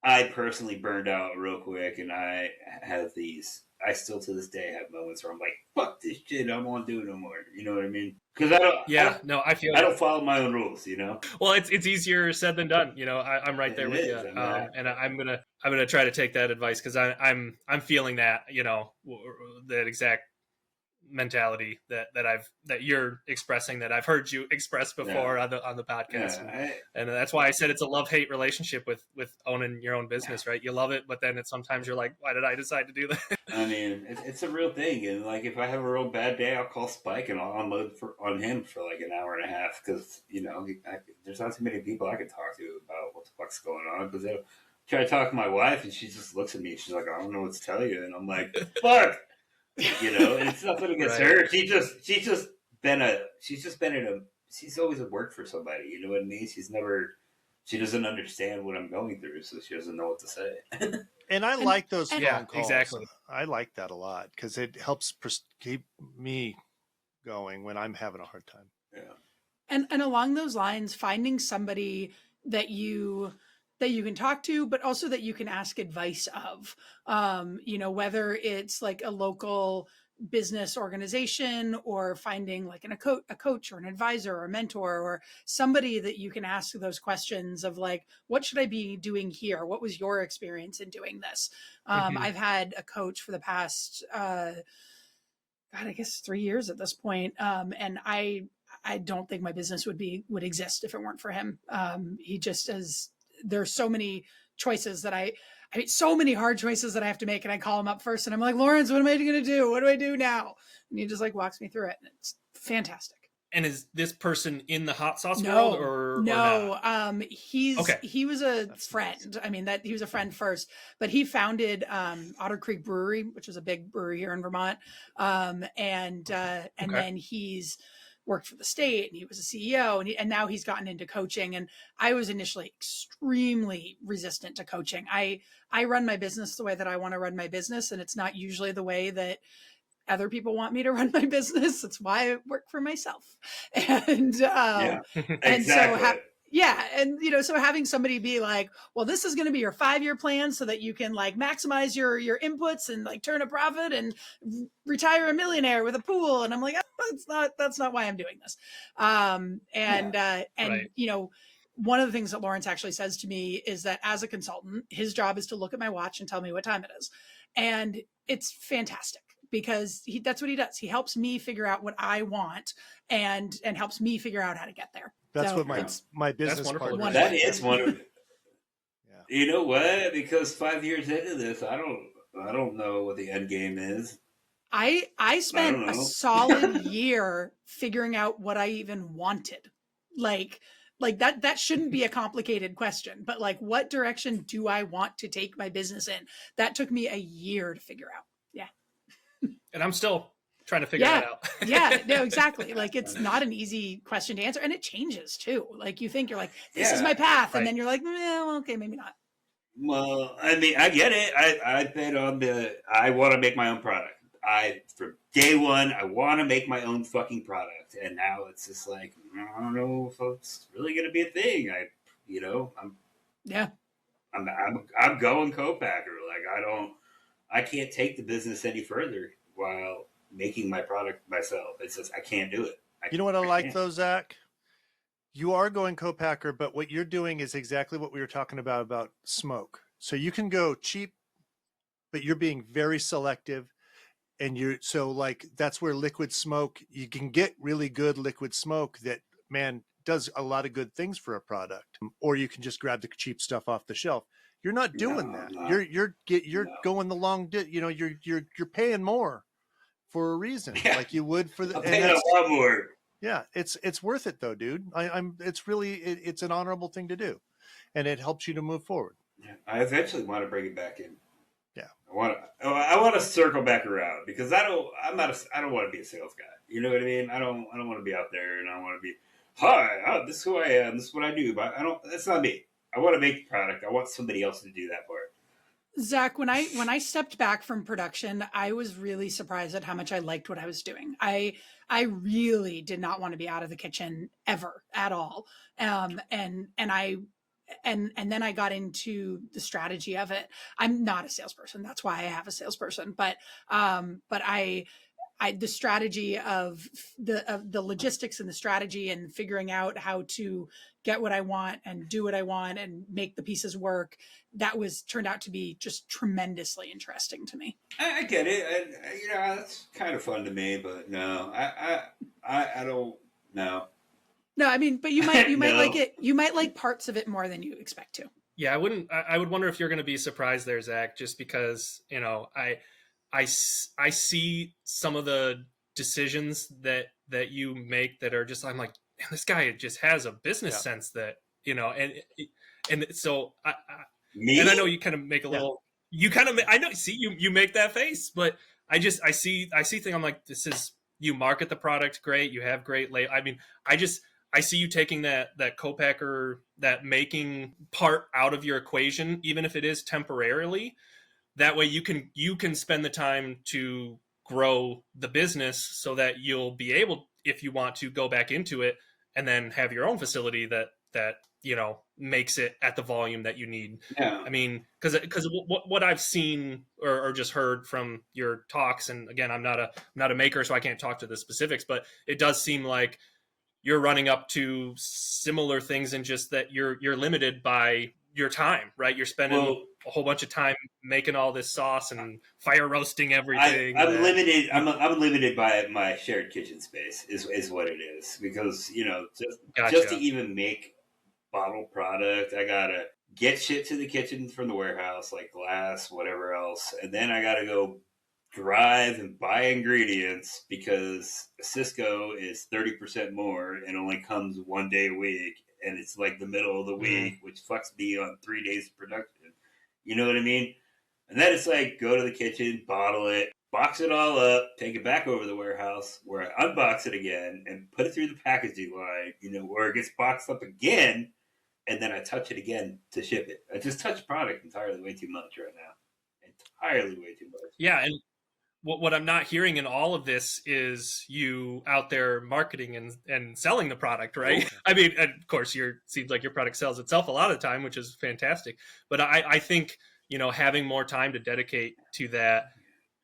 I personally burned out real quick, and I have these. I still to this day have moments where I'm like, "Fuck this shit! I don't want to do it no more." You know what I mean? Because I don't. I don't follow my own rules. You know. Well, it's easier said than done. You know, I'm right there with you, and I'm gonna try to take that advice, because I'm feeling that, you know, that exact mentality that you're expressing, that I've heard you express before on the podcast. And that's why I said it's a love-hate relationship with owning your own business, right? You love it, but then sometimes you're like, why did I decide to do that? I mean, it's a real thing. And like, if I have a real bad day, I'll call Spike and I'll unload on him for like an hour and a half, because, you know, there's not too many people I can talk to about what the fuck's going on, because they'll try to talk to my wife and she just looks at me and she's like, I don't know what to tell you. And I'm like, fuck. You know, and it's nothing against her. She's always worked for somebody. You know what I mean? She doesn't understand what I'm going through, so she doesn't know what to say. And I like those phone calls. Exactly. I like that a lot, because it helps keep me going when I'm having a hard time. Yeah. And along those lines, finding somebody that you can talk to, but also that you can ask advice of, you know, whether it's like a local business organization, or finding like a coach or an advisor or a mentor, or somebody that you can ask those questions of like, what should I be doing here? What was your experience in doing this? I've had a coach for the past, I guess 3 years at this point. And I don't think my business would exist if it weren't for him. He just is. There's so many choices that I mean, so many hard choices that I have to make. And I call him up first and I'm like, Lawrence, what am I going to do? What do I do now? And he just like walks me through it. And it's fantastic. And is this person in the hot sauce world or no? Or not? He was a friend. I mean, he was a friend first, but he founded Otter Creek Brewery, which is a big brewery here in Vermont. And then he's worked for the state, and he was a CEO, and now he's gotten into coaching. And I was initially extremely resistant to coaching. I run my business the way that I want to run my business, and it's not usually the way that other people want me to run my business. That's why I work for myself. And exactly. And so and you know, so having somebody be like, well, this is going to be your 5-year plan so that you can like maximize your inputs and like turn a profit and retire a millionaire with a pool. And I'm like, that's not why I'm doing this. You know, one of the things that Lawrence actually says to me is that as a consultant, his job is to look at my watch and tell me what time it is. And it's fantastic, because that's what he does. He helps me figure out what I want and helps me figure out how to get there. That's what my business partner. That is wonderful. You know what? Because 5 years into this, I don't know what the end game is. I spent a solid year figuring out what I even wanted. Like that shouldn't be a complicated question, but like, what direction do I want to take my business in? That took me a year to figure out. Yeah. And I'm still trying to figure that out. Yeah, no, exactly. Like, it's not an easy question to answer, and it changes too. Like, you think you're like, this is my path. And then you're like, well, okay, maybe not. Well, I mean, I get it. I bet on I want to make my own product. From day one, I want to make my own fucking product. And now it's just like, I don't know if it's really going to be a thing. Yeah. I'm going co-packer. Like I can't take the business any further while making my product myself. It's just I can't do it. You know what I like though, Zach? You are going co-packer, but what you're doing is exactly what we were talking about smoke. So you can go cheap, but you're being very selective. And that's where liquid smoke, you can get really good liquid smoke that, man, does a lot of good things for a product. Or you can just grab the cheap stuff off the shelf. You're not doing that. No. You're going the long, you're paying more for a reason, like you would for the. I'm paying a lot more. Yeah, it's worth it though, dude. It's an honorable thing to do, and it helps you to move forward. Yeah, I eventually want to bring it back in. Yeah, I want to circle back around because I don't want to be a sales guy. You know what I mean? I don't want to be out there and I don't want to be, hi, this is who I am, this is what I do. But that's not me. I want to make the product. I want somebody else to do that part. Zach, when I stepped back from production, I was really surprised at how much I liked what I was doing. I really did not want to be out of the kitchen ever at all. And then I got into the strategy of it. I'm not a salesperson. That's why I have a salesperson. But the strategy of the logistics and the strategy and figuring out how to get what I want and do what I want and make the pieces work, that turned out to be just tremendously interesting to me. I get it. That's kind of fun to me, but no, I don't know. No, I mean, but you might No. like it. You might like parts of it more than you expect to. Yeah, I would wonder if you're going to be surprised there, Zach, just because, I see some of the decisions that you make that are just, I'm like, man, this guy just has a business sense that, and so Me? and I know you kind of make a little, I know, see, you make that face, but I see things, I'm like, you market the product great, you have great I mean, I see you taking that co-packer, that making part out of your equation, even if it is temporarily. That way you can spend the time to grow the business so that you'll be able, if you want to, go back into it and then have your own facility that makes it at the volume that you need. Yeah. I mean, because what I've seen or just heard from your talks, and again, I'm not a maker, so I can't talk to the specifics, but it does seem like you're running up to similar things, and just that you're limited by your time, right? You're spending a whole bunch of time making all this sauce and fire roasting everything. I'm limited. I'm limited by my shared kitchen space is what it is, because just to even make bottled product, I gotta get shit to the kitchen from the warehouse, like glass, whatever else, and then I gotta go drive and buy ingredients because Cisco is 30% more and only comes 1 day a week, and it's like the middle of the week, which fucks me on 3 days of production. You know what I mean? And then it's like, go to the kitchen, bottle it, box it all up, take it back over to the warehouse where I unbox it again and put it through the packaging line, where it gets boxed up again, and then I touch it again to ship it. I just touch product entirely way too much right now. Entirely way too much. Yeah, and what I'm not hearing in all of this is you out there marketing and selling the product, right? I mean, of course, seems like your product sells itself a lot of the time, which is fantastic. But I think, having more time to dedicate to that,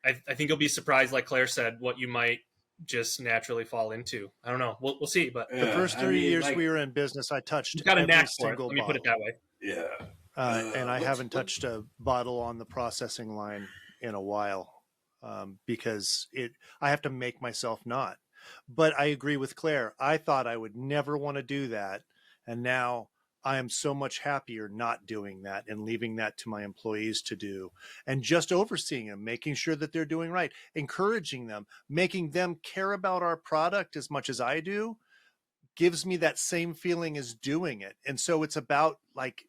I think you'll be surprised, like Claire said, what you might just naturally fall into. I don't know. We'll see. But the first 3 years we were in business, I touched got a every knack for it. single Let me put it that way. Yeah. And I haven't touched a bottle on the processing line in a while. Because I have to make myself not. But I agree with Claire. I thought I would never want to do that. And now I am so much happier not doing that and leaving that to my employees to do, and just overseeing them, making sure that they're doing right, encouraging them, making them care about our product as much as I do, gives me that same feeling as doing it. And so it's about like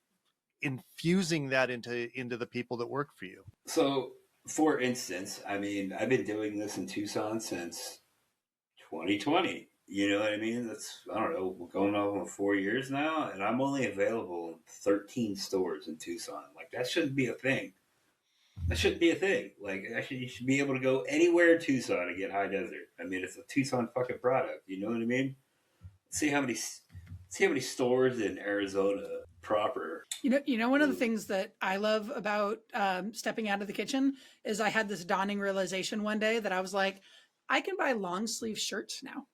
infusing that into the people that work for you. So, for instance, I mean, I've been doing this in Tucson since 2020. You know what I mean? That's, I don't know, we're going on 4 years now, and I'm only available in 13 stores in Tucson. Like, that shouldn't be a thing. That shouldn't be a thing. Like, actually, you should be able to go anywhere in Tucson and get high desert. I mean, it's a Tucson fucking product. You know what I mean? See how many see how many stores in Arizona proper. One of the things that I love about stepping out of the kitchen is I had this dawning realization one day that I was like, I can buy long sleeve shirts now.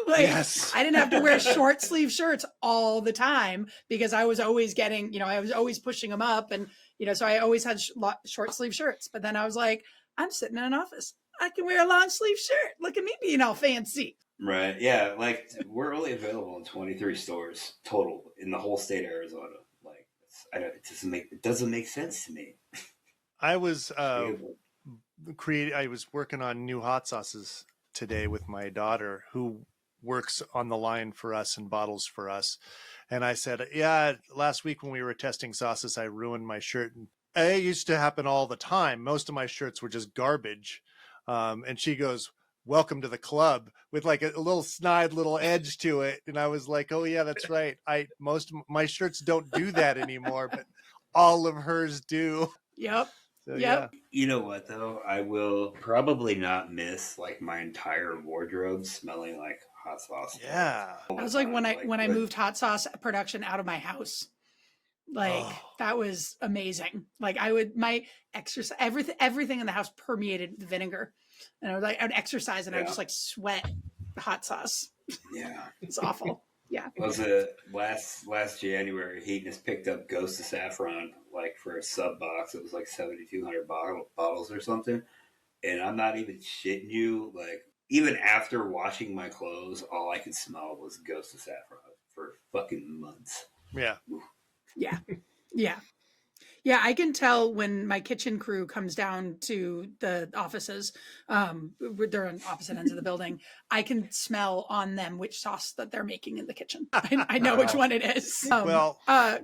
Yes. I didn't have to wear short sleeve shirts all the time because I was always getting, I was always pushing them up, and so I always had short sleeve shirts. But then I was like, I'm sitting in an office, I can wear a long sleeve shirt. Look at me being all fancy. Right. Yeah. Like, we're only available in 23 stores total in the whole state of Arizona. Like, it doesn't make sense to me. I was I was working on new hot sauces today with my daughter, who works on the line for us and bottles for us. And I said, yeah, last week when we were testing sauces, I ruined my shirt. And it used to happen all the time. Most of my shirts were just garbage. And she goes, welcome to the club, with like a little snide little edge to it. And I was like, oh yeah, that's right. Most of my shirts don't do that anymore, but all of hers do. Yep. So, yep. Yeah. You know what though? I will probably not miss like my entire wardrobe smelling like hot sauce. Yeah. That was like when I moved hot sauce production out of my house. Like that was amazing. Like my exercise, everything in the house permeated the vinegar, and I would exercise and I would just like sweat the hot sauce. Yeah, it's awful. Yeah. Was it last January? He just picked up Ghost of Saffron like for a sub box. It was like 7,200 bottles or something. And I'm not even shitting you. Like, even after washing my clothes, all I could smell was Ghost of Saffron for fucking months. Yeah. Yeah. Yeah. Yeah, I can tell when my kitchen crew comes down to the offices, they're on opposite ends of the building, I can smell on them which sauce that they're making in the kitchen. I know which one it is.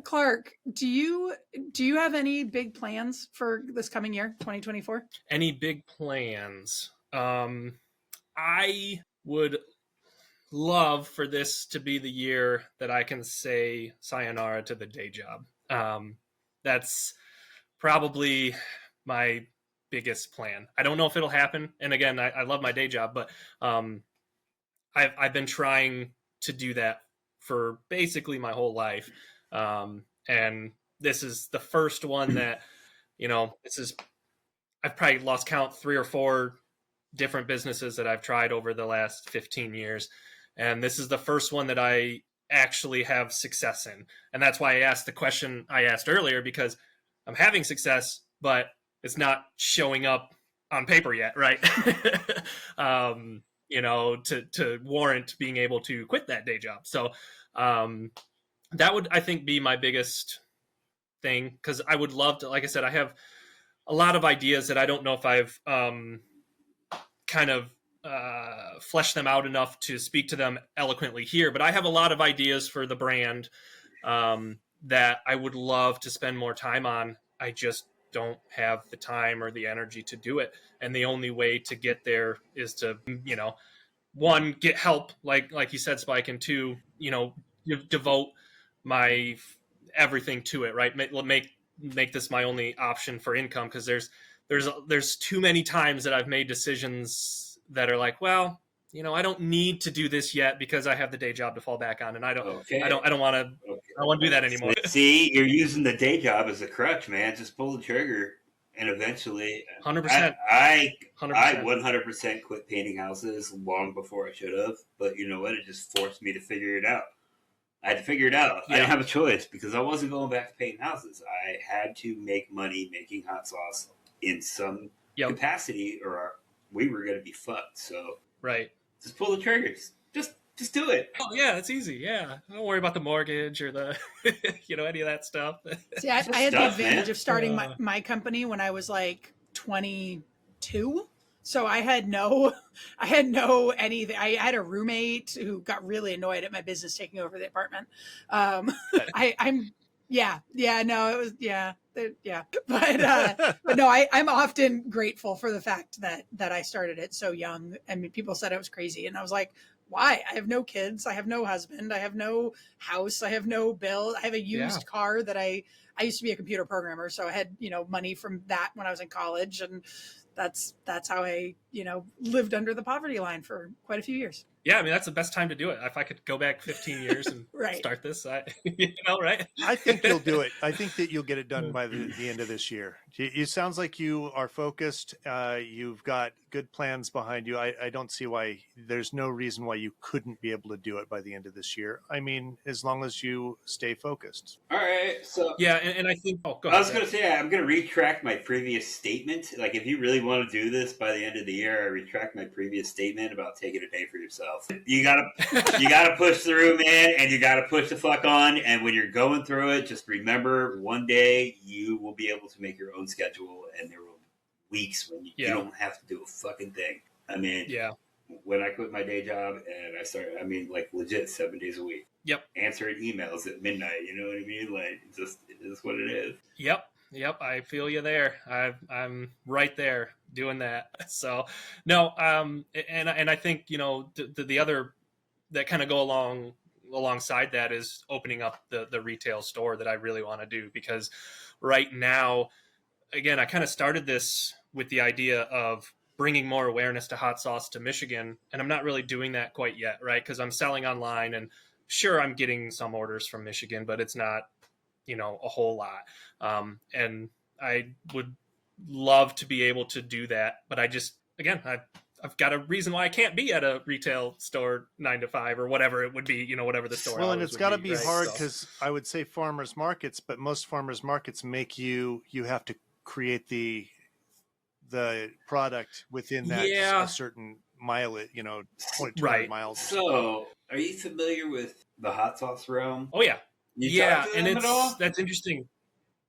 Clark, do you have any big plans for this coming year, 2024? Any big plans? I would love for this to be the year that I can say sayonara to the day job. That's probably my biggest plan. I don't know if it'll happen. And again, I love my day job, but I've been trying to do that for basically my whole life. And this is the first one that, I've probably lost count 3 or 4 different businesses that I've tried over the last 15 years. And this is the first one that I actually have success in. And that's why I asked the question I asked earlier, because I'm having success, but it's not showing up on paper yet, right? To warrant being able to quit that day job. So that would, I think, be my biggest thing, because I would love to, like I said, I have a lot of ideas that I don't know if I've flesh them out enough to speak to them eloquently here, but I have a lot of ideas for the brand that I would love to spend more time on. I just don't have the time or the energy to do it. And the only way to get there is to, 1, get help, like you said, Spike, and 2, devote my everything to it, right? Make this my only option for income, because there's too many times that I've made decisions that are like, well, I don't need to do this yet because I have the day job to fall back on, and I don't want to do that anymore. See, you're using the day job as a crutch, man. Just pull the trigger, and eventually, 100%. I 100% quit painting houses long before I should have. But you know what? It just forced me to figure it out. I had to figure it out. Yeah. I didn't have a choice because I wasn't going back to painting houses. I had to make money making hot sauce in some capacity, or we were going to be fucked. So right, just pull the triggers. Just do it. Oh yeah, it's easy. Yeah, don't worry about the mortgage or the any of that stuff. See, I had the advantage of starting my company when I was like 22. So I had no anything. I had a roommate who got really annoyed at my business taking over the apartment. But no, I'm often grateful for the fact that I started it so young. I mean, people said I was crazy, and I was like, why? I have no kids. I have no husband. I have no house. I have no bill. I have a used car that I used to be a computer programmer. So I had, money from that when I was in college. And that's how I, lived under the poverty line for quite a few years. Yeah, I mean, that's the best time to do it. If I could go back 15 years and start this, right? I think you'll do it. I think that you'll get it done by the end of this year. It sounds like you are focused. You've got good plans behind you. I don't see why there's no reason why you couldn't be able to do it by the end of this year. I mean, as long as you stay focused. All right. So yeah, and I think go ahead. I was going to say I'm going to retract my previous statement. Like, if you really want to do this by the end of the year, I retract my previous statement about taking a day for yourself. You gotta push through, man, and you gotta push the fuck on. And when you're going through it, just remember, one day you will be able to make your own schedule, and there will be weeks when you don't have to do a fucking thing. I mean, when I quit my day job and I started, I mean, like, legit 7 days a week. Yep. Answering emails at midnight. You know what I mean? Like, it is what it is. Yep, I feel you there. I'm right there doing that. So, no, and I think, you know, the other that kind of go alongside that is opening up the retail store that I really want to do, because right now, again, I kind of started this with the idea of bringing more awareness to hot sauce to Michigan, and I'm not really doing that quite yet, right? Because I'm selling online, and sure, I'm getting some orders from Michigan, but it's not, you know, a whole lot. And I would love to be able to do that, but I just, again, I've got a reason why I can't be at a retail store 9 to 5 or whatever it would be, you know, whatever the store. Well, and it's got to be hard, because I would say farmers markets, but most farmers markets make you have to create the product within that a certain mile, you know, 200 miles. So, are you familiar with the hot sauce realm? Oh yeah. And that's interesting.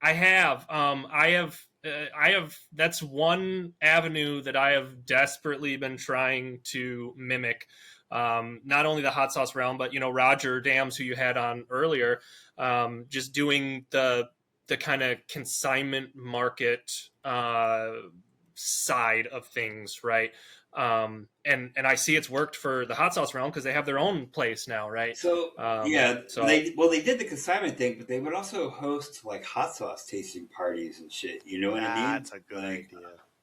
I have. That's one avenue that I have desperately been trying to mimic. Not only the hot sauce realm, but, you know, Roger Dams, who you had on earlier, just doing the kind of consignment market side of things, right? And I see it's worked for the hot sauce realm because they have their own place now, right? So they did the consignment thing, but they would also host like hot sauce tasting parties and shit. You know what I mean? That's a good idea.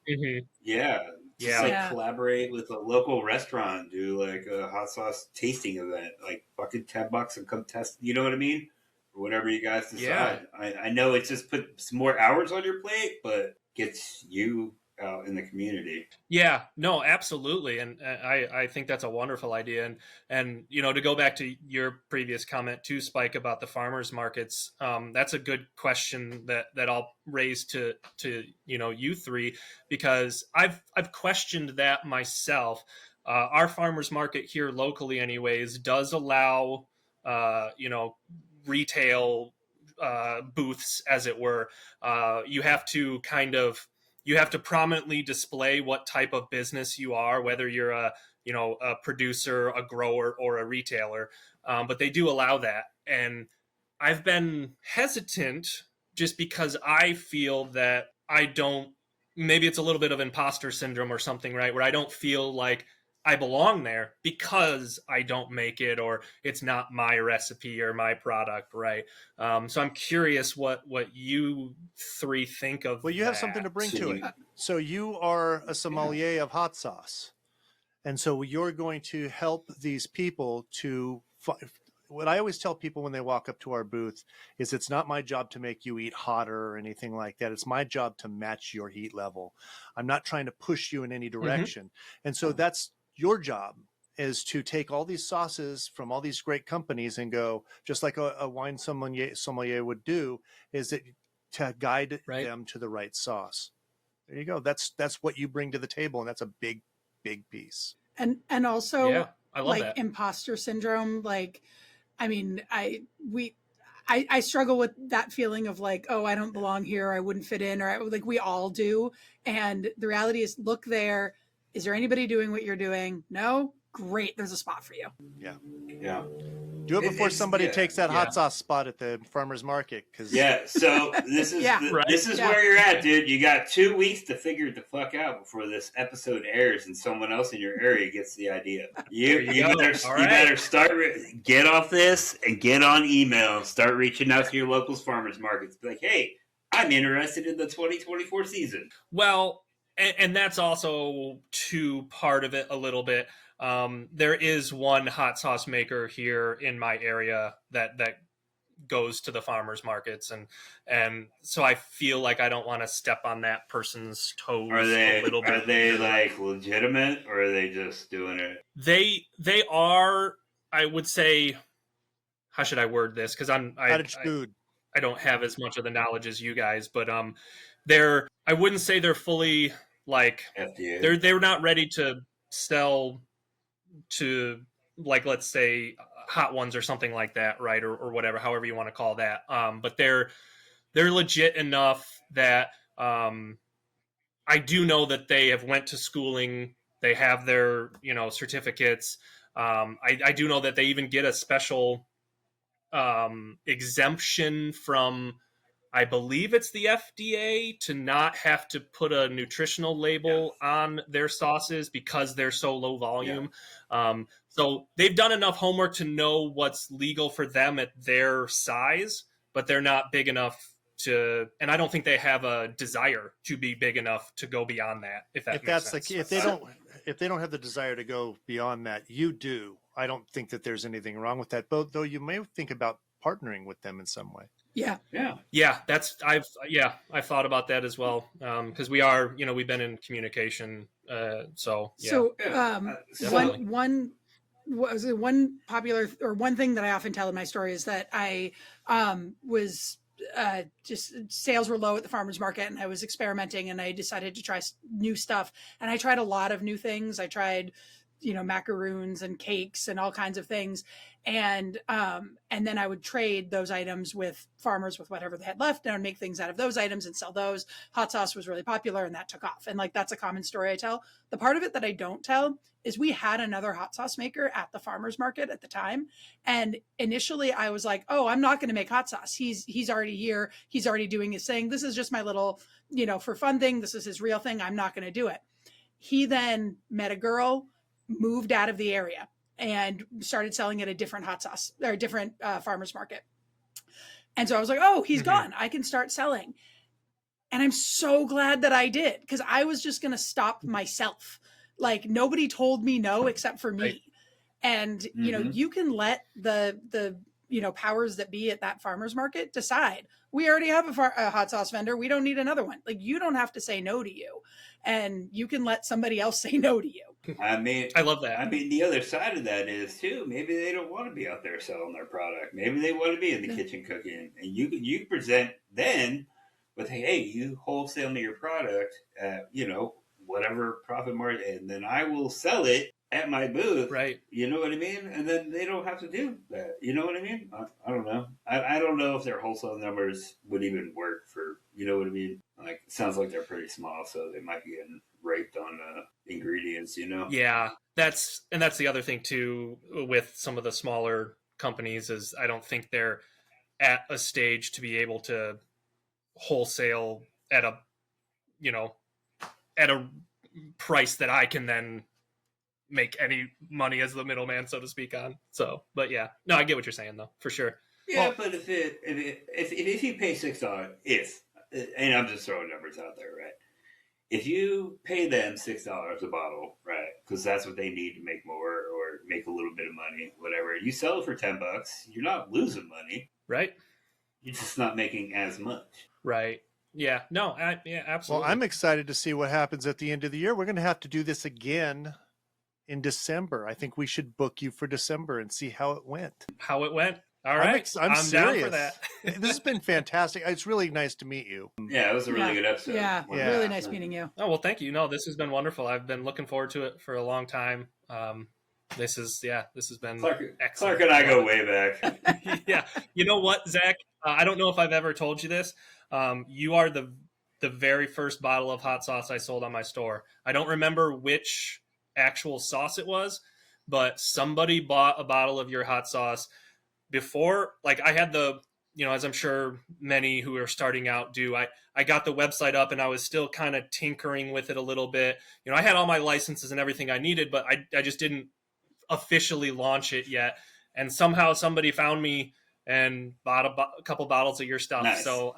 Mm-hmm. Yeah. Just collaborate with a local restaurant, do like a hot sauce tasting event, like fucking $10 and come test. You know what I mean? Or whatever you guys decide. Yeah. I know it just puts some more hours on your plate, but gets you out in the community. Yeah, no, absolutely. And I think that's a wonderful idea. And, you know, to go back to your previous comment too, Spike, about the farmers markets, that's a good question that I'll raise to, you know, you three, because I've questioned that myself. Our farmers market here locally anyways, does allow, you know, retail booths, as it were. You have to prominently display what type of business you are, whether you're a producer, a grower, or a retailer. But they do allow that. And I've been hesitant just because I feel that maybe it's a little bit of imposter syndrome or something, right? Where I don't feel like I belong there because I don't make it, or it's not my recipe or my product, right? So I'm curious what you three think of. Well, you have something to bring to it. So you are a sommelier of hot sauce, and so you're going to help these people to. What I always tell people when they walk up to our booth is, it's not my job to make you eat hotter or anything like that. It's my job to match your heat level. I'm not trying to push you in any direction, and so that's your job, is to take all these sauces from all these great companies and go, just like a wine sommelier would do, is it to guide them to the right sauce. There you go. That's what you bring to the table, and that's a big piece. And also, I love like that. Imposter syndrome. Like, I mean, I struggle with that feeling of like, oh, I don't belong here, I wouldn't fit in, or like we all do. And the reality is, look there. Is there anybody doing what you're doing? No? Great. There's a spot for you. Yeah. Do it before somebody takes that hot sauce spot at the farmer's market. So this is where you're at, dude. You got 2 weeks to figure it the fuck out before this episode airs and someone else in your area gets the idea. You better start, get off this and get on email. Start reaching out to your local farmers markets. Be like, hey, I'm interested in the 2024 season. Well, and that's also part of it a little bit. There is one hot sauce maker here in my area that goes to the farmers markets, and so I feel like I don't want to step on that person's toes a little bit. Are they like legitimate, or are they just doing it? They are, I would say, how should I word this? Because I don't have as much of the knowledge as you guys, but I wouldn't say they're fully like FDA. They're not ready to sell to, like, let's say Hot Ones or something like that, right? Or whatever, however you want to call that. But they're legit enough that I do know that they have went to schooling. They have their, certificates. I do know that they even get a special exemption from, I believe it's the FDA, to not have to put a nutritional label on their sauces because they're so low volume. Yeah. So they've done enough homework to know what's legal for them at their size, but they're not big enough to, and I don't think they have a desire to be big enough to go beyond that. If that's sense. If they don't have the desire to go beyond that, you do. I don't think that there's anything wrong with that, though you may think about partnering with them in some way. Yeah. I've thought about that as well. Cause we are, we've been in communication. One popular, or one thing that I often tell in my story is that I was just, sales were low at the farmer's market, and I was experimenting, and I decided to try new stuff. And I tried a lot of new things. I tried, macaroons and cakes and all kinds of things. And then I would trade those items with farmers with whatever they had left, and I would make things out of those items and sell those. Hot sauce was really popular, and that took off. And like, that's a common story I tell. The part of it that I don't tell is we had another hot sauce maker at the farmer's market at the time. And initially I was like, oh, I'm not going to make hot sauce. He's already here. He's already doing his thing. This is just my little, for fun thing. This is his real thing. I'm not going to do it. He then met a girl, moved out of the area, and started selling at a different hot sauce or a different farmer's market. And so I was like, oh, he's gone. I can start selling. And I'm so glad that I did, because I was just going to stop myself. Like, nobody told me no except for me. Right. And, you can let the powers that be at that farmer's market decide. We already have a hot sauce vendor. We don't need another one. Like, you don't have to say no to you. And you can let somebody else say no to you. I mean, I love that. I mean, the other side of that is too, maybe they don't want to be out there selling their product. Maybe they want to be in the kitchen cooking, and you present then with, hey, you wholesale me your product at, whatever profit margin, and then I will sell it at my booth. Right. You know what I mean? And then they don't have to do that. You know what I mean? I don't know. I don't know if their wholesale numbers would even work for, you know what I mean? Like, it sounds like they're pretty small, so they might be getting raped on ingredients, Yeah, that's the other thing too with some of the smaller companies is I don't think they're at a stage to be able to wholesale at a price that I can then make any money as the middleman, so to speak, on. So, but yeah, no, I get what you're saying though, for sure. Yeah, but if you pay $6, and I'm just throwing numbers out there, right? If you pay them $6 a bottle, right, because that's what they need to make more or make a little bit of money, whatever, you sell it for $10, you're not losing money, right? You're just not making as much, right? Yeah, no, yeah, absolutely. Well, I'm excited to see what happens at the end of the year. We're going to have to do this again in December. I think we should book you for December and see how it went. All right. I'm serious. Down for that. This has been fantastic. It's really nice to meet you. Yeah, it was a really good episode. Yeah, really nice meeting you. Oh, well, thank you. No, this has been wonderful. I've been looking forward to it for a long time. This has been excellent. Clark and I go way back. Yeah. You know what, Zach? I don't know if I've ever told you this. You are the very first bottle of hot sauce I sold on my store. I don't remember which actual sauce it was, but somebody bought a bottle of your hot sauce before. Like, I had as I'm sure many who are starting out do, I got the website up and I was still kind of tinkering with it a little bit. I had all my licenses and everything I needed, but I just didn't officially launch it yet. And somehow somebody found me and bought a couple bottles of your stuff. Nice. So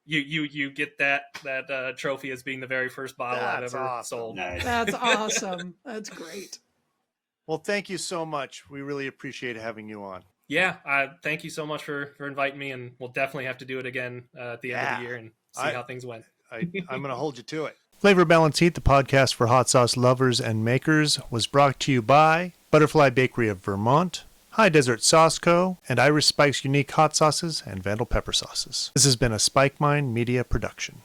you get that trophy as being the very first bottle I've ever sold. Nice. That's awesome. That's great. Well, thank you so much. We really appreciate having you on. Yeah, thank you so much for inviting me, and we'll definitely have to do it again at the end of the year and see how things went. I'm going to hold you to it. Flavor Balance Heat, the podcast for hot sauce lovers and makers, was brought to you by Butterfly Bakery of Vermont, High Desert Sauce Co., and Irish Spike's unique hot sauces and Vandal pepper sauces. This has been a Spike Mind Media production.